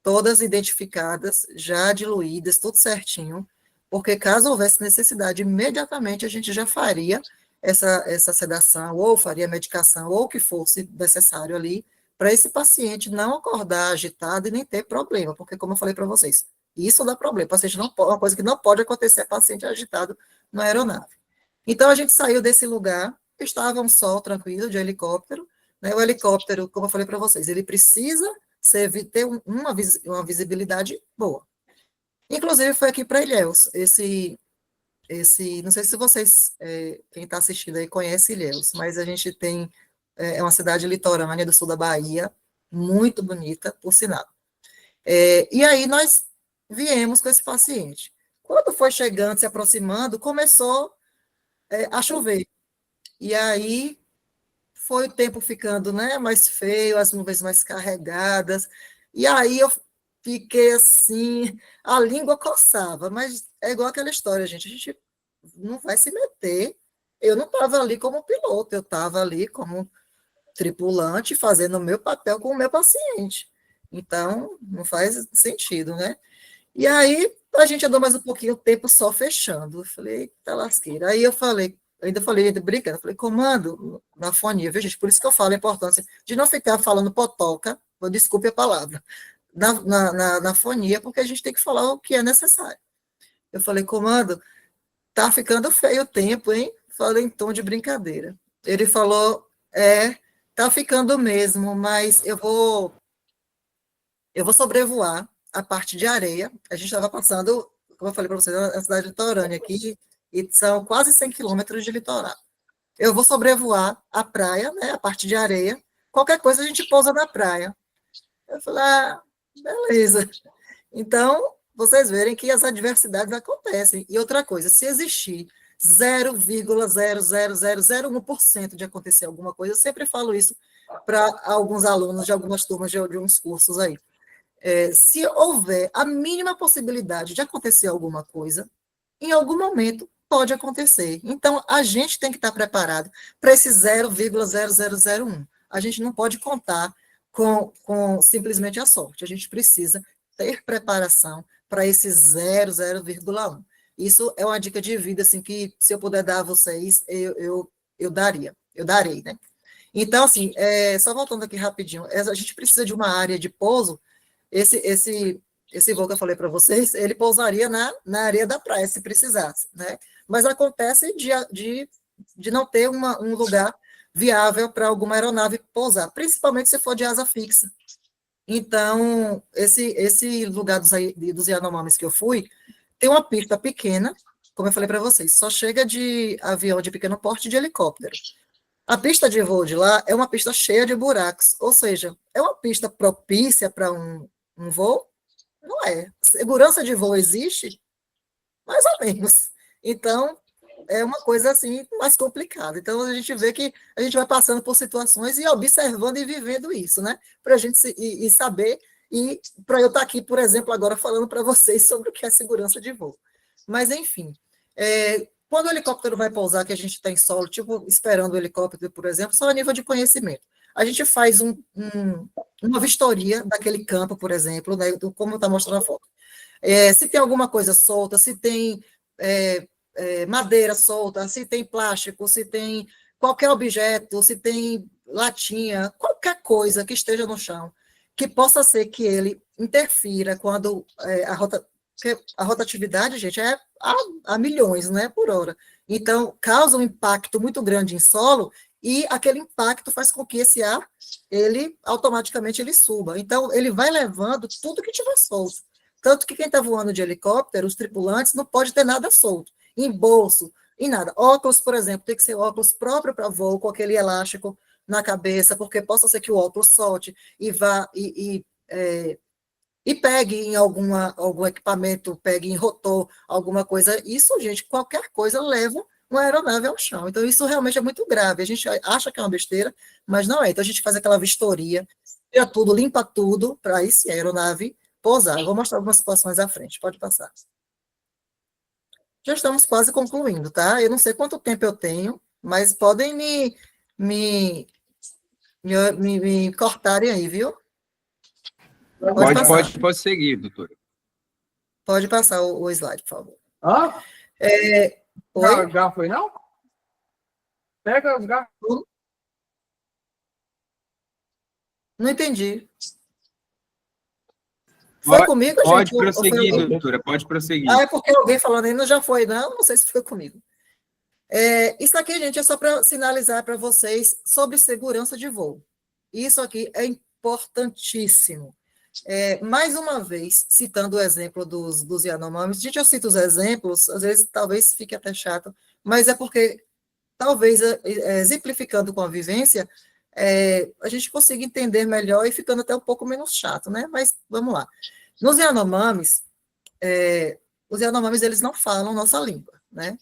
todas identificadas, já diluídas, tudo certinho, porque caso houvesse necessidade, imediatamente a gente já faria essa sedação, ou faria medicação, ou o que fosse necessário ali, para esse paciente não acordar agitado e nem ter problema, porque, como eu falei para vocês, isso dá problema. O paciente não pode, uma coisa que não pode acontecer é paciente agitado na aeronave. Então, a gente saiu desse lugar, estava um sol tranquilo de helicóptero, né? O helicóptero, como eu falei para vocês, ele precisa ter uma visibilidade boa. Inclusive, foi aqui para Ilhéus, não sei se vocês, quem está assistindo aí, conhece Ilhéus, mas a gente tem, uma cidade litorânea do sul da Bahia, muito bonita, por sinal. E aí nós viemos com esse paciente. Quando foi chegando, se aproximando, começou a chover. E aí foi o tempo ficando, né, mais feio, as nuvens mais carregadas, e aí eu fiquei assim, a língua coçava, mas é igual aquela história, gente, a gente não vai se meter. Eu não estava ali como piloto, eu estava ali como tripulante, fazendo o meu papel com o meu paciente. Então, não faz sentido, né? E aí, a gente andou mais um pouquinho, o tempo só fechando. Eu falei, tá lasqueira. Aí eu ainda falei, brincando, falei, comando na fonia, viu, gente? Por isso que eu falo a importância de não ficar falando potoca, desculpe a palavra, na fonia, porque a gente tem que falar o que é necessário. Eu falei, comando, tá ficando feio o tempo, hein? Falei em tom de brincadeira. Ele falou, tá ficando mesmo, mas eu vou sobrevoar a parte de areia. A gente estava passando, como eu falei para vocês, a cidade litorânea aqui, e são quase 100 quilômetros de litoral. Eu vou sobrevoar a praia, né, a parte de areia. Qualquer coisa a gente pousa na praia. Eu falei, beleza. Então, vocês verem que as adversidades acontecem. E outra coisa, se existir 0,00001% de acontecer alguma coisa, eu sempre falo isso para alguns alunos de algumas turmas de uns cursos aí. Se houver a mínima possibilidade de acontecer alguma coisa, em algum momento pode acontecer. Então, a gente tem que estar preparado para esse 0,0001. A gente não pode contar com simplesmente a sorte. A gente precisa ter preparação para esse 0,1. Isso é uma dica de vida, assim, que se eu puder dar a vocês, eu darei, né? Então, assim, só voltando aqui rapidinho, a gente precisa de uma área de pouso. Esse voo que eu falei para vocês, ele pousaria na areia da praia, se precisasse, né? Mas acontece de não ter um lugar viável para alguma aeronave pousar, principalmente se for de asa fixa. Então, esse lugar dos Yanomamis que eu fui, tem uma pista pequena, como eu falei para vocês, só chega de avião de pequeno porte e de helicóptero. A pista de voo de lá é uma pista cheia de buracos, ou seja, é uma pista propícia para um voo? Não é. Segurança de voo existe? Mais ou menos. Então, é uma coisa assim mais complicada. Então, a gente vê que a gente vai passando por situações e observando e vivendo isso, né? Para a gente saber, e para eu estar aqui, por exemplo, agora falando para vocês sobre o que é segurança de voo. Mas, enfim, quando o helicóptero vai pousar, que a gente está em solo, tipo, esperando o helicóptero, por exemplo, só a nível de conhecimento. A gente faz uma vistoria daquele campo, por exemplo, né, como está mostrando a foto. Se tem alguma coisa solta, se tem madeira solta, se tem plástico, se tem qualquer objeto, se tem latinha, qualquer coisa que esteja no chão, que possa ser que ele interfira quando a rotatividade, gente, é a milhões, né, por hora. Então, causa um impacto muito grande em solo, e aquele impacto faz com que esse ar, ele automaticamente ele suba. Então, ele vai levando tudo que tiver solto. Tanto que quem está voando de helicóptero, os tripulantes, não pode ter nada solto, em bolso, em nada. Óculos, por exemplo, tem que ser óculos próprio para voo, com aquele elástico na cabeça, porque possa ser que o óculos solte e vá e pegue em algum equipamento, pegue em rotor, alguma coisa. Isso, gente, qualquer coisa leva uma aeronave ao chão. Então, isso realmente é muito grave. A gente acha que é uma besteira, mas não é. Então, a gente faz aquela vistoria, tira tudo, limpa tudo, para aí sim a aeronave pousar. Eu vou mostrar algumas situações à frente. Pode passar. Já estamos quase concluindo, tá? Eu não sei quanto tempo eu tenho, mas podem me cortarem aí, viu? Pode prosseguir, doutora. Pode passar o slide, por favor. Hã? Oi? Garfo aí, não? Pega os garfos. Não entendi. Foi comigo, gente? Pode Ou foi prosseguir, alguém? doutora, pode prosseguir. Ah, é porque alguém falando aí, não já foi, não sei se foi comigo. Isso aqui, gente, é só para sinalizar para vocês sobre segurança de voo. Isso aqui é importantíssimo. Mais uma vez, citando o exemplo dos Yanomamis, gente, eu cito os exemplos, às vezes talvez fique até chato, mas é porque, talvez, exemplificando com a vivência, a gente consiga entender melhor e ficando até um pouco menos chato, né? Mas vamos lá. Nos Yanomamis, os Yanomamis, eles não falam nossa língua, né?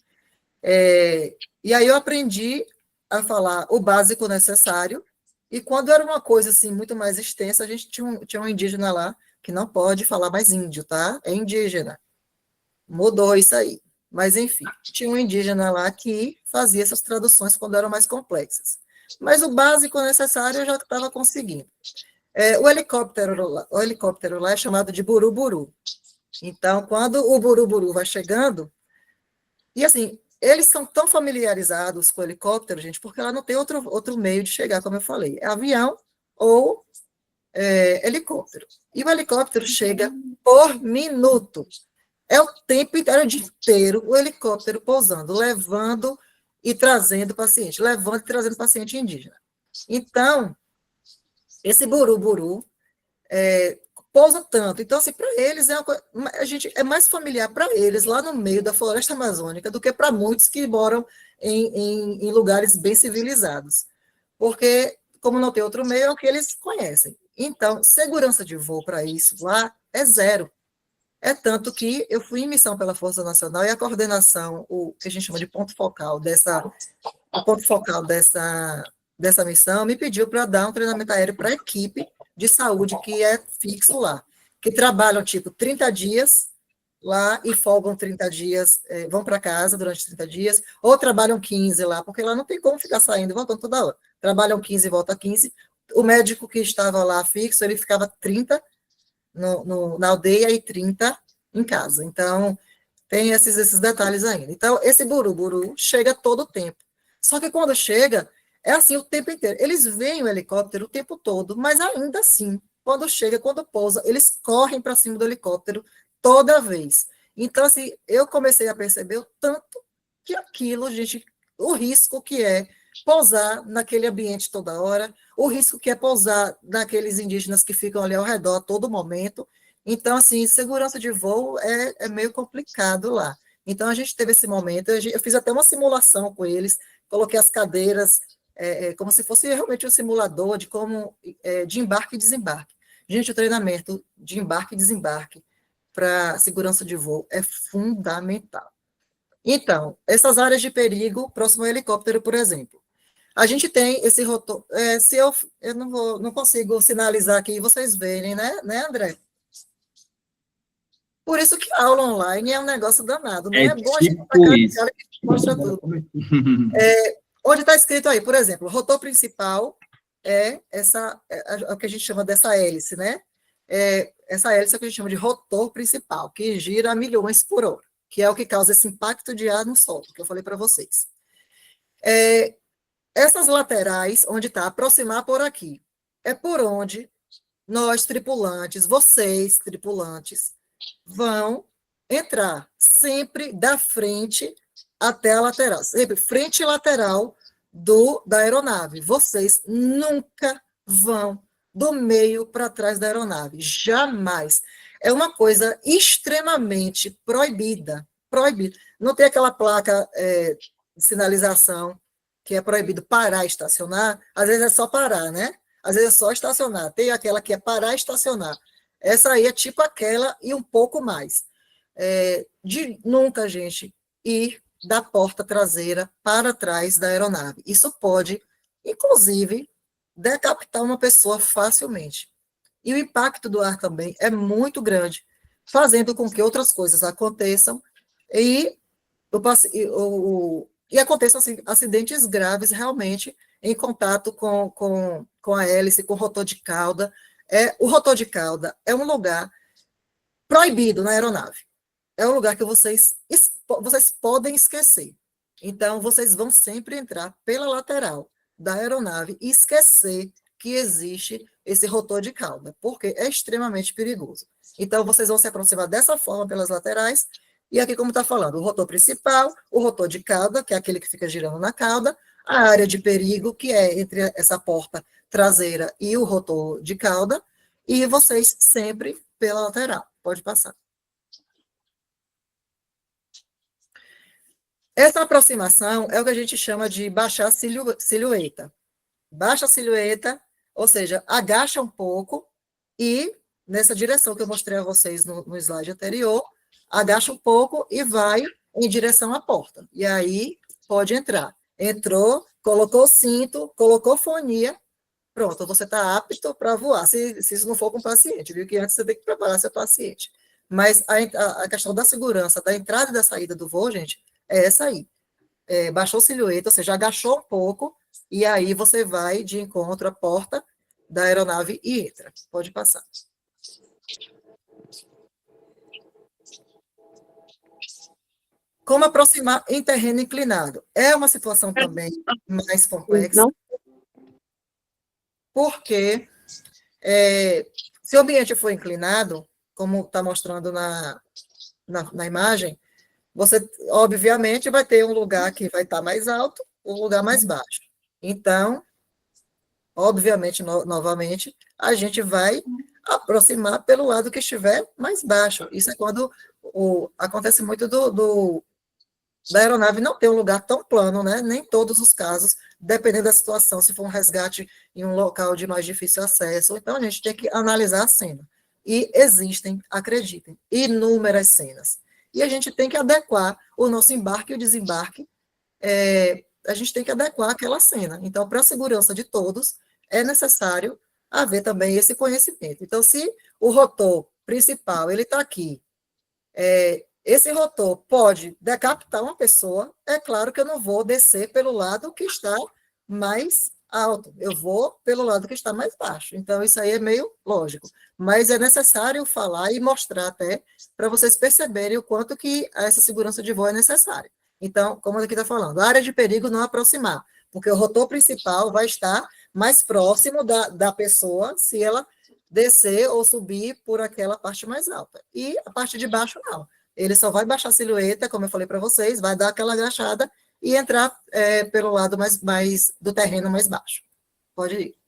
E aí eu aprendi a falar o básico necessário, e quando era uma coisa assim muito mais extensa, a gente tinha um indígena lá que não pode falar mais índio, tá? É indígena. Mudou isso aí. Mas, enfim, tinha um indígena lá que fazia essas traduções quando eram mais complexas. Mas o básico necessário eu já estava conseguindo. O helicóptero lá é chamado de buruburu. Então, quando o buruburu vai chegando, e assim, eles são tão familiarizados com o helicóptero, gente, porque lá não tem outro meio de chegar, como eu falei. É avião ou helicóptero. E o helicóptero chega por minuto. É o tempo inteiro, o dia inteiro, o helicóptero pousando, levando e trazendo paciente, levando e trazendo paciente indígena. Então, esse buruburu pousa tanto. Então, assim, para eles, é mais familiar para eles, lá no meio da floresta amazônica, do que para muitos que moram em lugares bem civilizados. Porque, como não tem outro meio, é o que eles conhecem. Então, segurança de voo para isso lá é zero. É tanto que eu fui em missão pela Força Nacional e a coordenação, o que a gente chama de ponto focal dessa missão, me pediu para dar um treinamento aéreo para a equipe de saúde que é fixo lá, que trabalham, tipo, 30 dias lá e folgam 30 dias, vão para casa durante 30 dias, ou trabalham 15 lá, porque lá não tem como ficar saindo e voltando toda hora. Trabalham 15 e voltam 15. O médico que estava lá fixo, ele ficava 30 na aldeia e 30 em casa. Então, tem esses detalhes ainda. Então, esse buruburu chega todo o tempo. Só que quando chega, é assim o tempo inteiro. Eles veem o helicóptero o tempo todo, mas ainda assim, quando chega, quando pousa, eles correm para cima do helicóptero toda vez. Então, assim, eu comecei a perceber o tanto que aquilo, gente, o risco que é pousar naquele ambiente toda hora, o risco que é pousar naqueles indígenas que ficam ali ao redor a todo momento. Então, assim, segurança de voo é meio complicado lá. Então, a gente teve esse momento, eu fiz até uma simulação com eles, coloquei as cadeiras como se fosse realmente um simulador de embarque e desembarque. Gente, o treinamento de embarque e desembarque para segurança de voo é fundamental. Então, essas áreas de perigo, próximo ao helicóptero, por exemplo. A gente tem esse rotor. Se eu não consigo sinalizar aqui, vocês verem, né, André? Por isso que a aula online é um negócio danado. Não é bom a gente tipo isso. Mostra tudo. Onde está escrito aí, por exemplo, o rotor principal é o que a gente chama dessa hélice, né? Essa hélice é o que a gente chama de rotor principal, que gira a milhões por hora, que é o que causa esse impacto de ar no solo, que eu falei para vocês. Essas laterais, onde está aproximar por aqui, é por onde nós, tripulantes, vocês, tripulantes, vão entrar sempre da frente até a lateral, sempre frente e lateral da aeronave. Vocês nunca vão do meio para trás da aeronave. Jamais. É uma coisa extremamente proibida. Proibida. Não tem aquela placa de sinalização que é proibido parar e estacionar. Às vezes é só parar, né? Às vezes é só estacionar. Tem aquela que é parar e estacionar. Essa aí é tipo aquela e um pouco mais. De nunca, gente, ir da porta traseira para trás da aeronave. Isso pode, inclusive, decapitar uma pessoa facilmente. E o impacto do ar também é muito grande, fazendo com que outras coisas aconteçam e aconteçam assim, acidentes graves realmente em contato com a hélice, com o rotor de cauda. O rotor de cauda é um lugar proibido na aeronave. É um lugar que vocês podem esquecer. Então, vocês vão sempre entrar pela lateral da aeronave e esquecer que existe esse rotor de cauda, porque é extremamente perigoso. Então, vocês vão se aproximar dessa forma pelas laterais, e aqui, como está falando, o rotor principal, o rotor de cauda, que é aquele que fica girando na cauda, a área de perigo, que é entre essa porta traseira e o rotor de cauda, e vocês sempre pela lateral. Pode passar. Essa aproximação é o que a gente chama de baixar silhueta. Baixa a silhueta, ou seja, agacha um pouco e, nessa direção que eu mostrei a vocês no slide anterior, agacha um pouco e vai em direção à porta. E aí, pode entrar. Entrou, colocou o cinto, colocou fonia, pronto, você está apto para voar, se isso não for com o paciente, viu? Que antes você tem que preparar seu paciente. Mas a questão da segurança, da entrada e da saída do voo, gente, é essa aí. Baixou silhueta, ou seja, agachou um pouco, e aí você vai de encontro à porta da aeronave e entra. Pode passar. Como aproximar em terreno inclinado? É uma situação também mais complexa, porque se o ambiente for inclinado, como está mostrando na imagem, você, obviamente, vai ter um lugar que vai estar mais alto, um lugar mais baixo. Então, obviamente, novamente, a gente vai aproximar pelo lado que estiver mais baixo. Isso é quando acontece muito da aeronave não ter um lugar tão plano, né? Nem todos os casos, dependendo da situação, se for um resgate em um local de mais difícil acesso. Então, a gente tem que analisar a cena. E existem, acreditem, inúmeras cenas. E a gente tem que adequar o nosso embarque e o desembarque, a gente tem que adequar aquela cena. Então, para a segurança de todos, é necessário haver também esse conhecimento. Então, se o rotor principal ele está aqui, esse rotor pode decapitar uma pessoa, é claro que eu não vou descer pelo lado que está mais alto, eu vou pelo lado que está mais baixo. Então, isso aí é meio lógico. Mas é necessário falar e mostrar até para vocês perceberem o quanto que essa segurança de voo é necessária. Então, como aqui está falando, a área de perigo não aproximar, porque o rotor principal vai estar mais próximo da pessoa se ela descer ou subir por aquela parte mais alta. E a parte de baixo, não. Ele só vai baixar a silhueta, como eu falei para vocês, vai dar aquela agachada e entrar pelo lado mais do terreno mais baixo. Pode ir.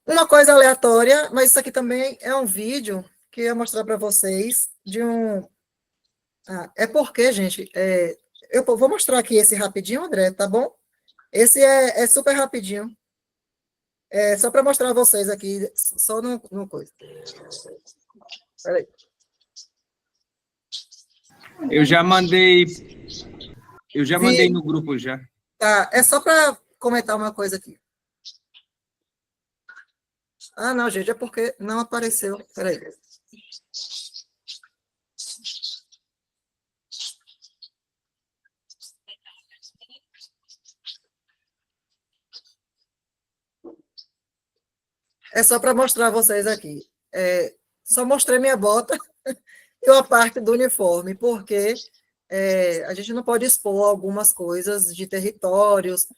Uma coisa aleatória, mas isso aqui também é um vídeo que eu ia mostrar para vocês de um... é porque, gente, eu vou mostrar aqui esse rapidinho, André, tá bom? Esse é super rapidinho. Só para mostrar a vocês aqui, só no coisa. Peraí. Eu já mandei no grupo já. Tá, é só para comentar uma coisa aqui. Ah, não, gente, é porque não apareceu. Peraí. É só para mostrar a vocês aqui. Só mostrei minha bota e uma parte do uniforme, porque a gente não pode expor algumas coisas de territórios,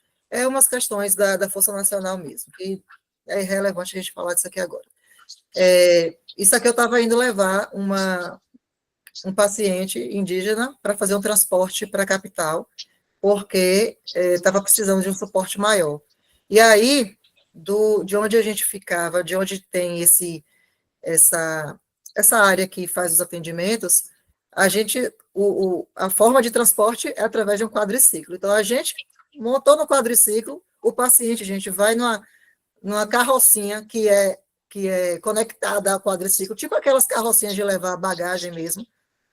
umas questões da Força Nacional mesmo, que é irrelevante a gente falar disso aqui agora. Isso aqui eu estava indo levar um paciente indígena para fazer um transporte para a capital, porque estava precisando de um suporte maior. E aí, de onde a gente ficava, de onde tem essa área que faz os atendimentos, a forma de transporte é através de um quadriciclo. Então, a gente montou no quadriciclo, o paciente, a gente vai numa carrocinha que é conectada ao quadriciclo, tipo aquelas carrocinhas de levar bagagem mesmo,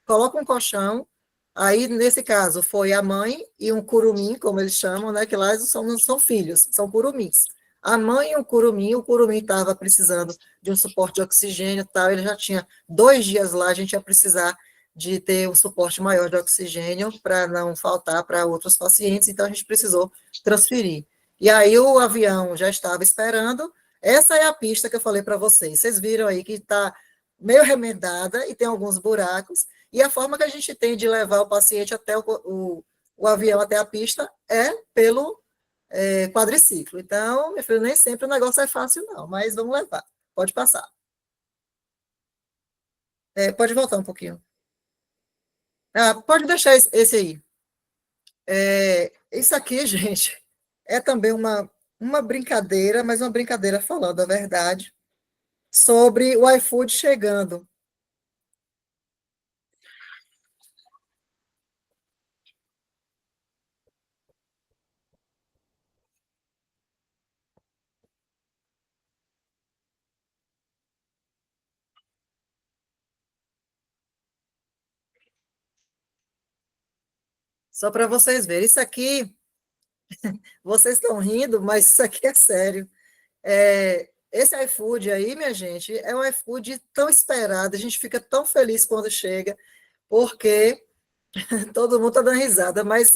coloca um colchão, aí, nesse caso, foi a mãe e um curumim, como eles chamam, né, que lá não são filhos, são curumins. A mãe e o curumim estava precisando de um suporte de oxigênio e tal, ele já tinha 2 dias lá, a gente ia precisar de ter um suporte maior de oxigênio para não faltar para outros pacientes, então a gente precisou transferir. E aí o avião já estava esperando, essa é a pista que eu falei para vocês, vocês viram aí que está meio remendada e tem alguns buracos, e a forma que a gente tem de levar o paciente até o avião, até a pista, é pelo quadriciclo. Então, meu filho, nem sempre o negócio é fácil, não, mas vamos levar. Pode passar. Pode voltar um pouquinho. Pode deixar esse aí. Isso aqui, gente, é também uma brincadeira, mas uma brincadeira falando a verdade, sobre o iFood chegando. Só para vocês verem, isso aqui, vocês estão rindo, mas isso aqui é sério. Esse iFood aí, minha gente, é um iFood tão esperado, a gente fica tão feliz quando chega, porque todo mundo está dando risada, mas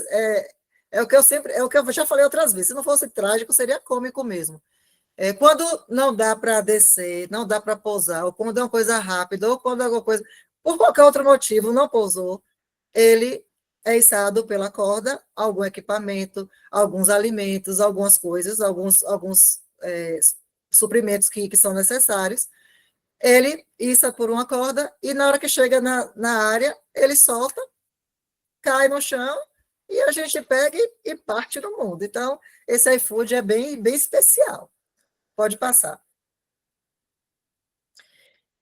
é o que eu já falei outras vezes, se não fosse trágico, seria cômico mesmo. Quando não dá para descer, não dá para pousar, ou quando é uma coisa rápida, ou quando é alguma coisa, por qualquer outro motivo, não pousou, ele é içado pela corda, algum equipamento, alguns alimentos, algumas coisas, alguns suprimentos que são necessários, ele iça por uma corda e na hora que chega na área, ele solta, cai no chão e a gente pega e parte no mundo. Então, esse iFood é bem, bem especial. Pode passar.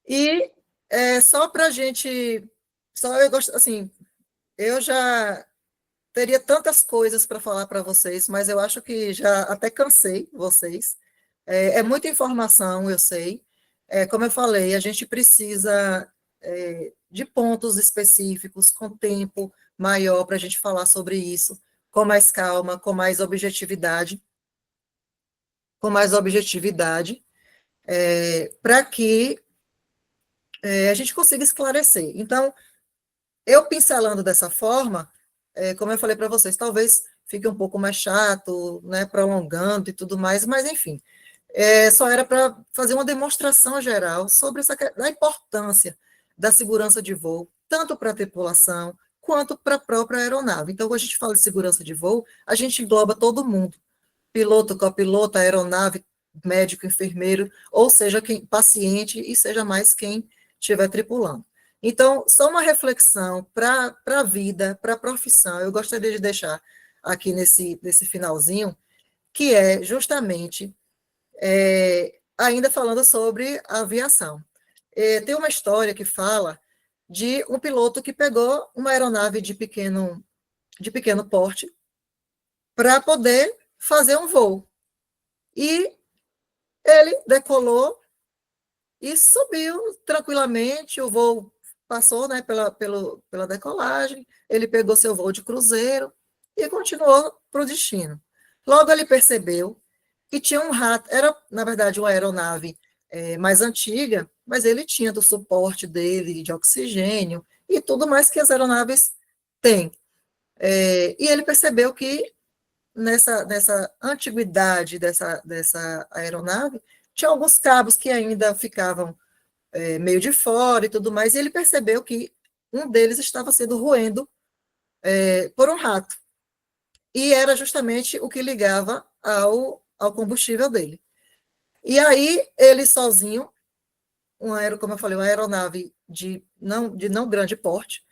E só para a gente... eu gosto, assim, eu já teria tantas coisas para falar para vocês, mas eu acho que já até cansei vocês. É muita informação, eu sei. Como eu falei, a gente precisa de pontos específicos, com tempo maior para a gente falar sobre isso, com mais calma, com mais objetividade, para que a gente consiga esclarecer. Então, eu pincelando dessa forma, como eu falei para vocês, talvez fique um pouco mais chato, né, prolongando e tudo mais, mas enfim, só era para fazer uma demonstração geral sobre a importância da segurança de voo, tanto para a tripulação quanto para a própria aeronave. Então, quando a gente fala de segurança de voo, a gente engloba todo mundo, piloto, copiloto, aeronave, médico, enfermeiro, ou seja, paciente e seja mais quem estiver tripulando. Então, só uma reflexão para a vida, para a profissão, eu gostaria de deixar aqui nesse finalzinho, que é justamente ainda falando sobre a aviação. Tem uma história que fala de um piloto que pegou uma aeronave de pequeno porte para poder fazer um voo. E ele decolou e subiu tranquilamente, o voo passou, né, pela decolagem, ele pegou seu voo de cruzeiro e continuou para o destino. Logo ele percebeu que tinha um rato, era, na verdade, uma aeronave mais antiga, mas ele tinha do suporte dele de oxigênio e tudo mais que as aeronaves têm. E ele percebeu que nessa antiguidade dessa aeronave, tinha alguns cabos que ainda ficavam meio de fora e tudo mais, e ele percebeu que um deles estava sendo roendo por um rato. E era justamente o que ligava ao combustível dele. E aí, ele sozinho, como eu falei, uma aeronave de não grande porte,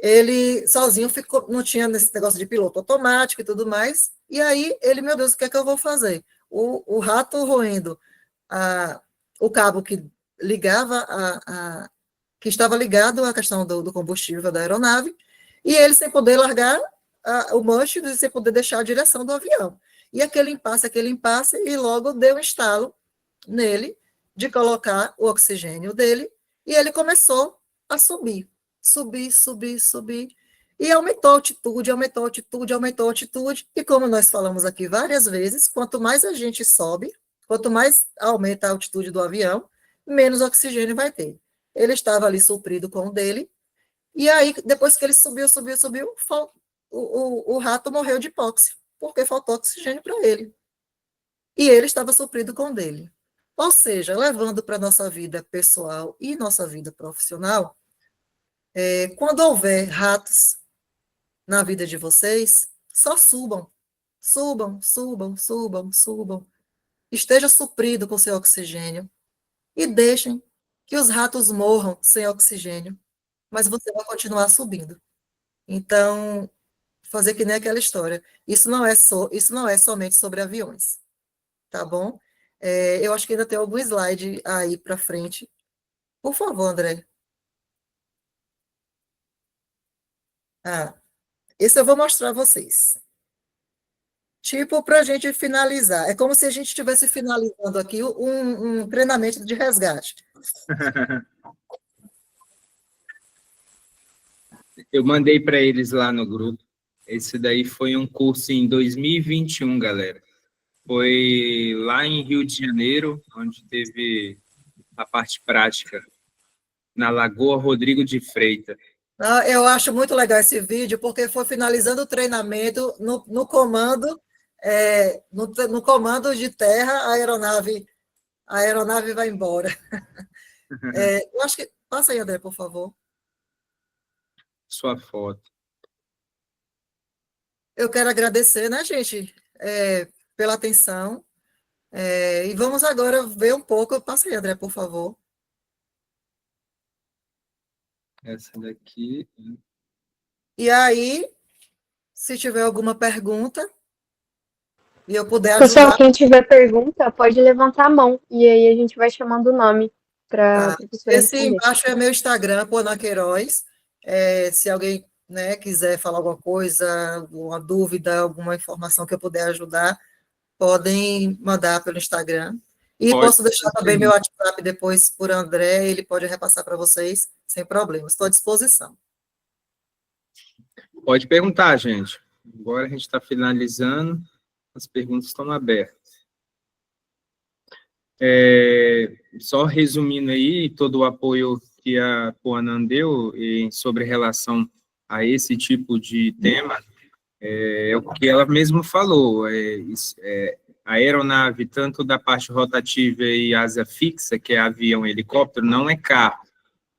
ele sozinho ficou, não tinha esse negócio de piloto automático e tudo mais, e aí ele, meu Deus, o que é que eu vou fazer? O rato roendo o cabo que ligava que estava ligado à questão do combustível da aeronave, e ele sem poder largar o manche e sem poder deixar a direção do avião. E aquele impasse, e logo deu um estalo nele de colocar o oxigênio dele, e ele começou a subir, subir, e aumentou a altitude, e como nós falamos aqui várias vezes, quanto mais a gente sobe, quanto mais aumenta a altitude do avião, menos oxigênio vai ter. Ele estava ali suprido com o dele, e aí, depois que ele subiu, o rato morreu de hipóxia, porque faltou oxigênio para ele. E ele estava suprido com o dele. Ou seja, levando para a nossa vida pessoal e nossa vida profissional, quando houver ratos na vida de vocês, só subam. Subam. Esteja suprido com seu oxigênio e deixem que os ratos morram sem oxigênio, mas você vai continuar subindo. Então, fazer que nem aquela história. Isso não é somente sobre aviões, tá bom? Eu acho que ainda tem algum slide aí para frente. Por favor, André. Esse eu vou mostrar a vocês. Tipo, para a gente finalizar. É como se a gente estivesse finalizando aqui um treinamento de resgate. Eu mandei para eles lá no grupo. Esse daí foi um curso em 2021, galera. Foi lá em Rio de Janeiro, onde teve a parte prática, na Lagoa Rodrigo de Freitas. Eu acho muito legal esse vídeo, porque foi finalizando o treinamento no comando, no comando de terra, a aeronave vai embora. Eu acho que... Passa aí, André, por favor. Sua foto. Eu quero agradecer, né, gente, pela atenção. E vamos agora ver um pouco. Passa aí, André, por favor. Essa daqui. E aí, se tiver alguma pergunta e eu puder Pessoal, ajudar... quem tiver pergunta, pode levantar a mão. E aí a gente vai chamando o nome para a professora Esse responder. embaixo é meu Instagram, Puanã Queiroz. Se alguém, né, quiser falar alguma coisa, alguma dúvida, alguma informação que eu puder ajudar, podem mandar pelo Instagram. E Pode posso deixar também meu WhatsApp depois por André, ele pode repassar para vocês, sem problema. Estou à disposição. Pode perguntar, gente. Agora a gente está finalizando, as perguntas estão abertas. Só resumindo aí, todo o apoio que a Puanã deu sobre relação a esse tipo de tema, é o que ela mesma falou, a aeronave, tanto da parte rotativa e asa fixa, que é avião e helicóptero, não é carro.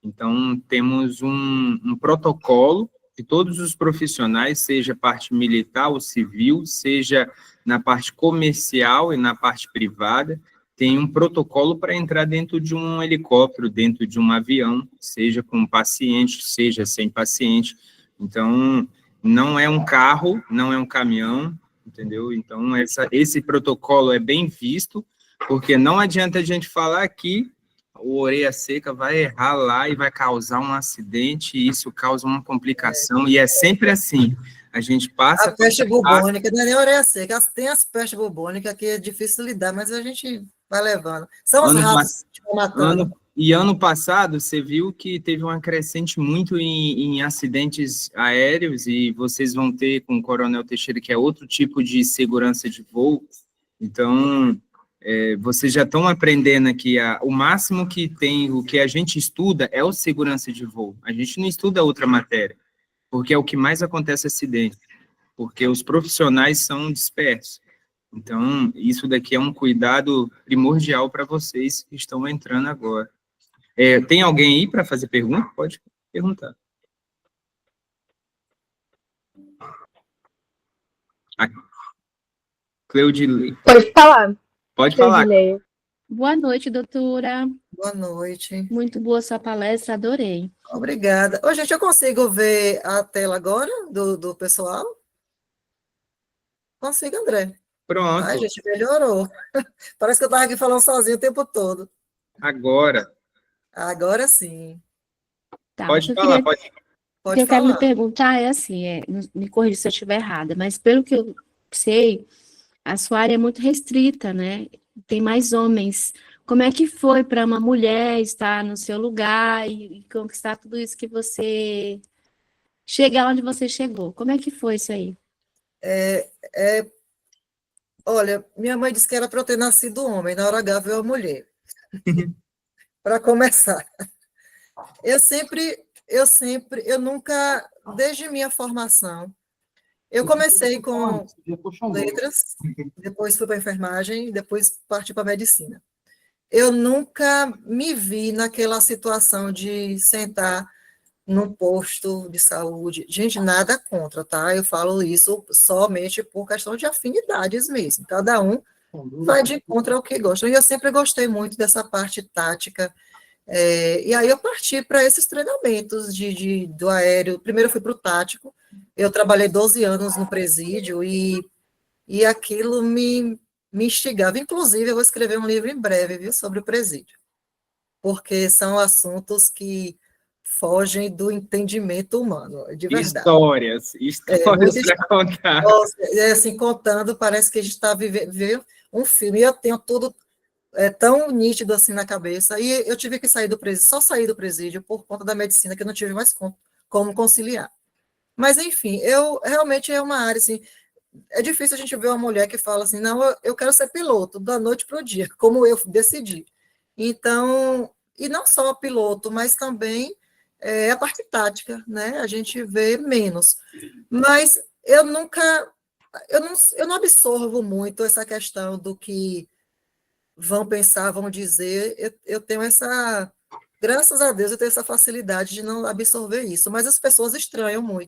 Então, temos um protocolo de todos os profissionais, seja parte militar ou civil, seja na parte comercial e na parte privada, tem um protocolo para entrar dentro de um helicóptero, dentro de um avião, seja com paciente, seja sem paciente. Então, não é um carro, não é um caminhão, entendeu? Então, esse protocolo é bem visto, porque não adianta a gente falar que o orelha seca vai errar lá e vai causar um acidente, e isso causa uma complicação, e é sempre assim, a gente passa... A peste bubônica, não é nem orelha seca, tem as pestes bubônicas que é difícil lidar, mas a gente vai levando. São os ratos que estão matando. Ano passado, você viu que teve uma crescente muito em acidentes aéreos, e vocês vão ter com o Coronel Teixeira, que é outro tipo de segurança de voo. Então, vocês já estão aprendendo aqui, o máximo que tem, o que a gente estuda é o segurança de voo. A gente não estuda outra matéria, porque é o que mais acontece acidente, porque os profissionais são dispersos. Então, isso daqui é um cuidado primordial para vocês que estão entrando agora. Tem alguém aí para fazer pergunta? Pode perguntar. Cleudilei. Pode falar. Pode falar. Boa noite, doutora. Boa noite. Muito boa sua palestra, adorei. Obrigada. Ô, gente, eu consigo ver a tela agora do pessoal? Consigo, André. Ai, Pronto, gente, melhorou. Parece que eu estava aqui falando sozinho o tempo todo. agora. Agora sim. Tá, o Pode que eu falar, queria, pode. o que Pode eu quero lhe falar. perguntar é assim, me corrija se eu estiver errada, mas pelo que eu sei, a sua área é muito restrita, né? Tem mais homens. Como é que foi para uma mulher estar no seu lugar e conquistar tudo isso que você chegar onde você chegou? Como é que foi isso aí? Olha, minha mãe disse que era para eu ter nascido homem, na hora H veio a mulher. Para começar. Eu nunca, desde minha formação, eu comecei com letras, depois fui para enfermagem, depois parti para medicina. Eu nunca me vi naquela situação de sentar num posto de saúde. Gente, nada contra, tá? Eu falo isso somente por questão de afinidades mesmo. Cada um vai de encontro ao que gosta. E eu sempre gostei muito dessa parte tática. E aí eu parti para esses treinamentos do aéreo. Primeiro eu fui para o tático. Eu trabalhei 12 anos no presídio e aquilo me instigava. Inclusive, eu vou escrever um livro em breve, viu, sobre o presídio, porque são assuntos que fogem do entendimento humano, de verdade. Histórias Muita para contar. Nossa, assim, contando, parece que a gente está vivendo um filme, e eu tenho tudo tão nítido assim na cabeça, e eu tive que sair do presídio, só sair do presídio por conta da medicina, que eu não tive mais como conciliar. Mas, enfim, eu realmente é uma área, assim, é difícil a gente ver uma mulher que fala assim, não, eu quero ser piloto, da noite para o dia, como eu decidi. Então, e não só piloto, mas também a parte tática, né? A gente vê menos. Mas eu não absorvo muito essa questão do que vão pensar, vão dizer. Eu tenho essa, graças a Deus, eu tenho essa facilidade de não absorver isso, mas as pessoas estranham muito.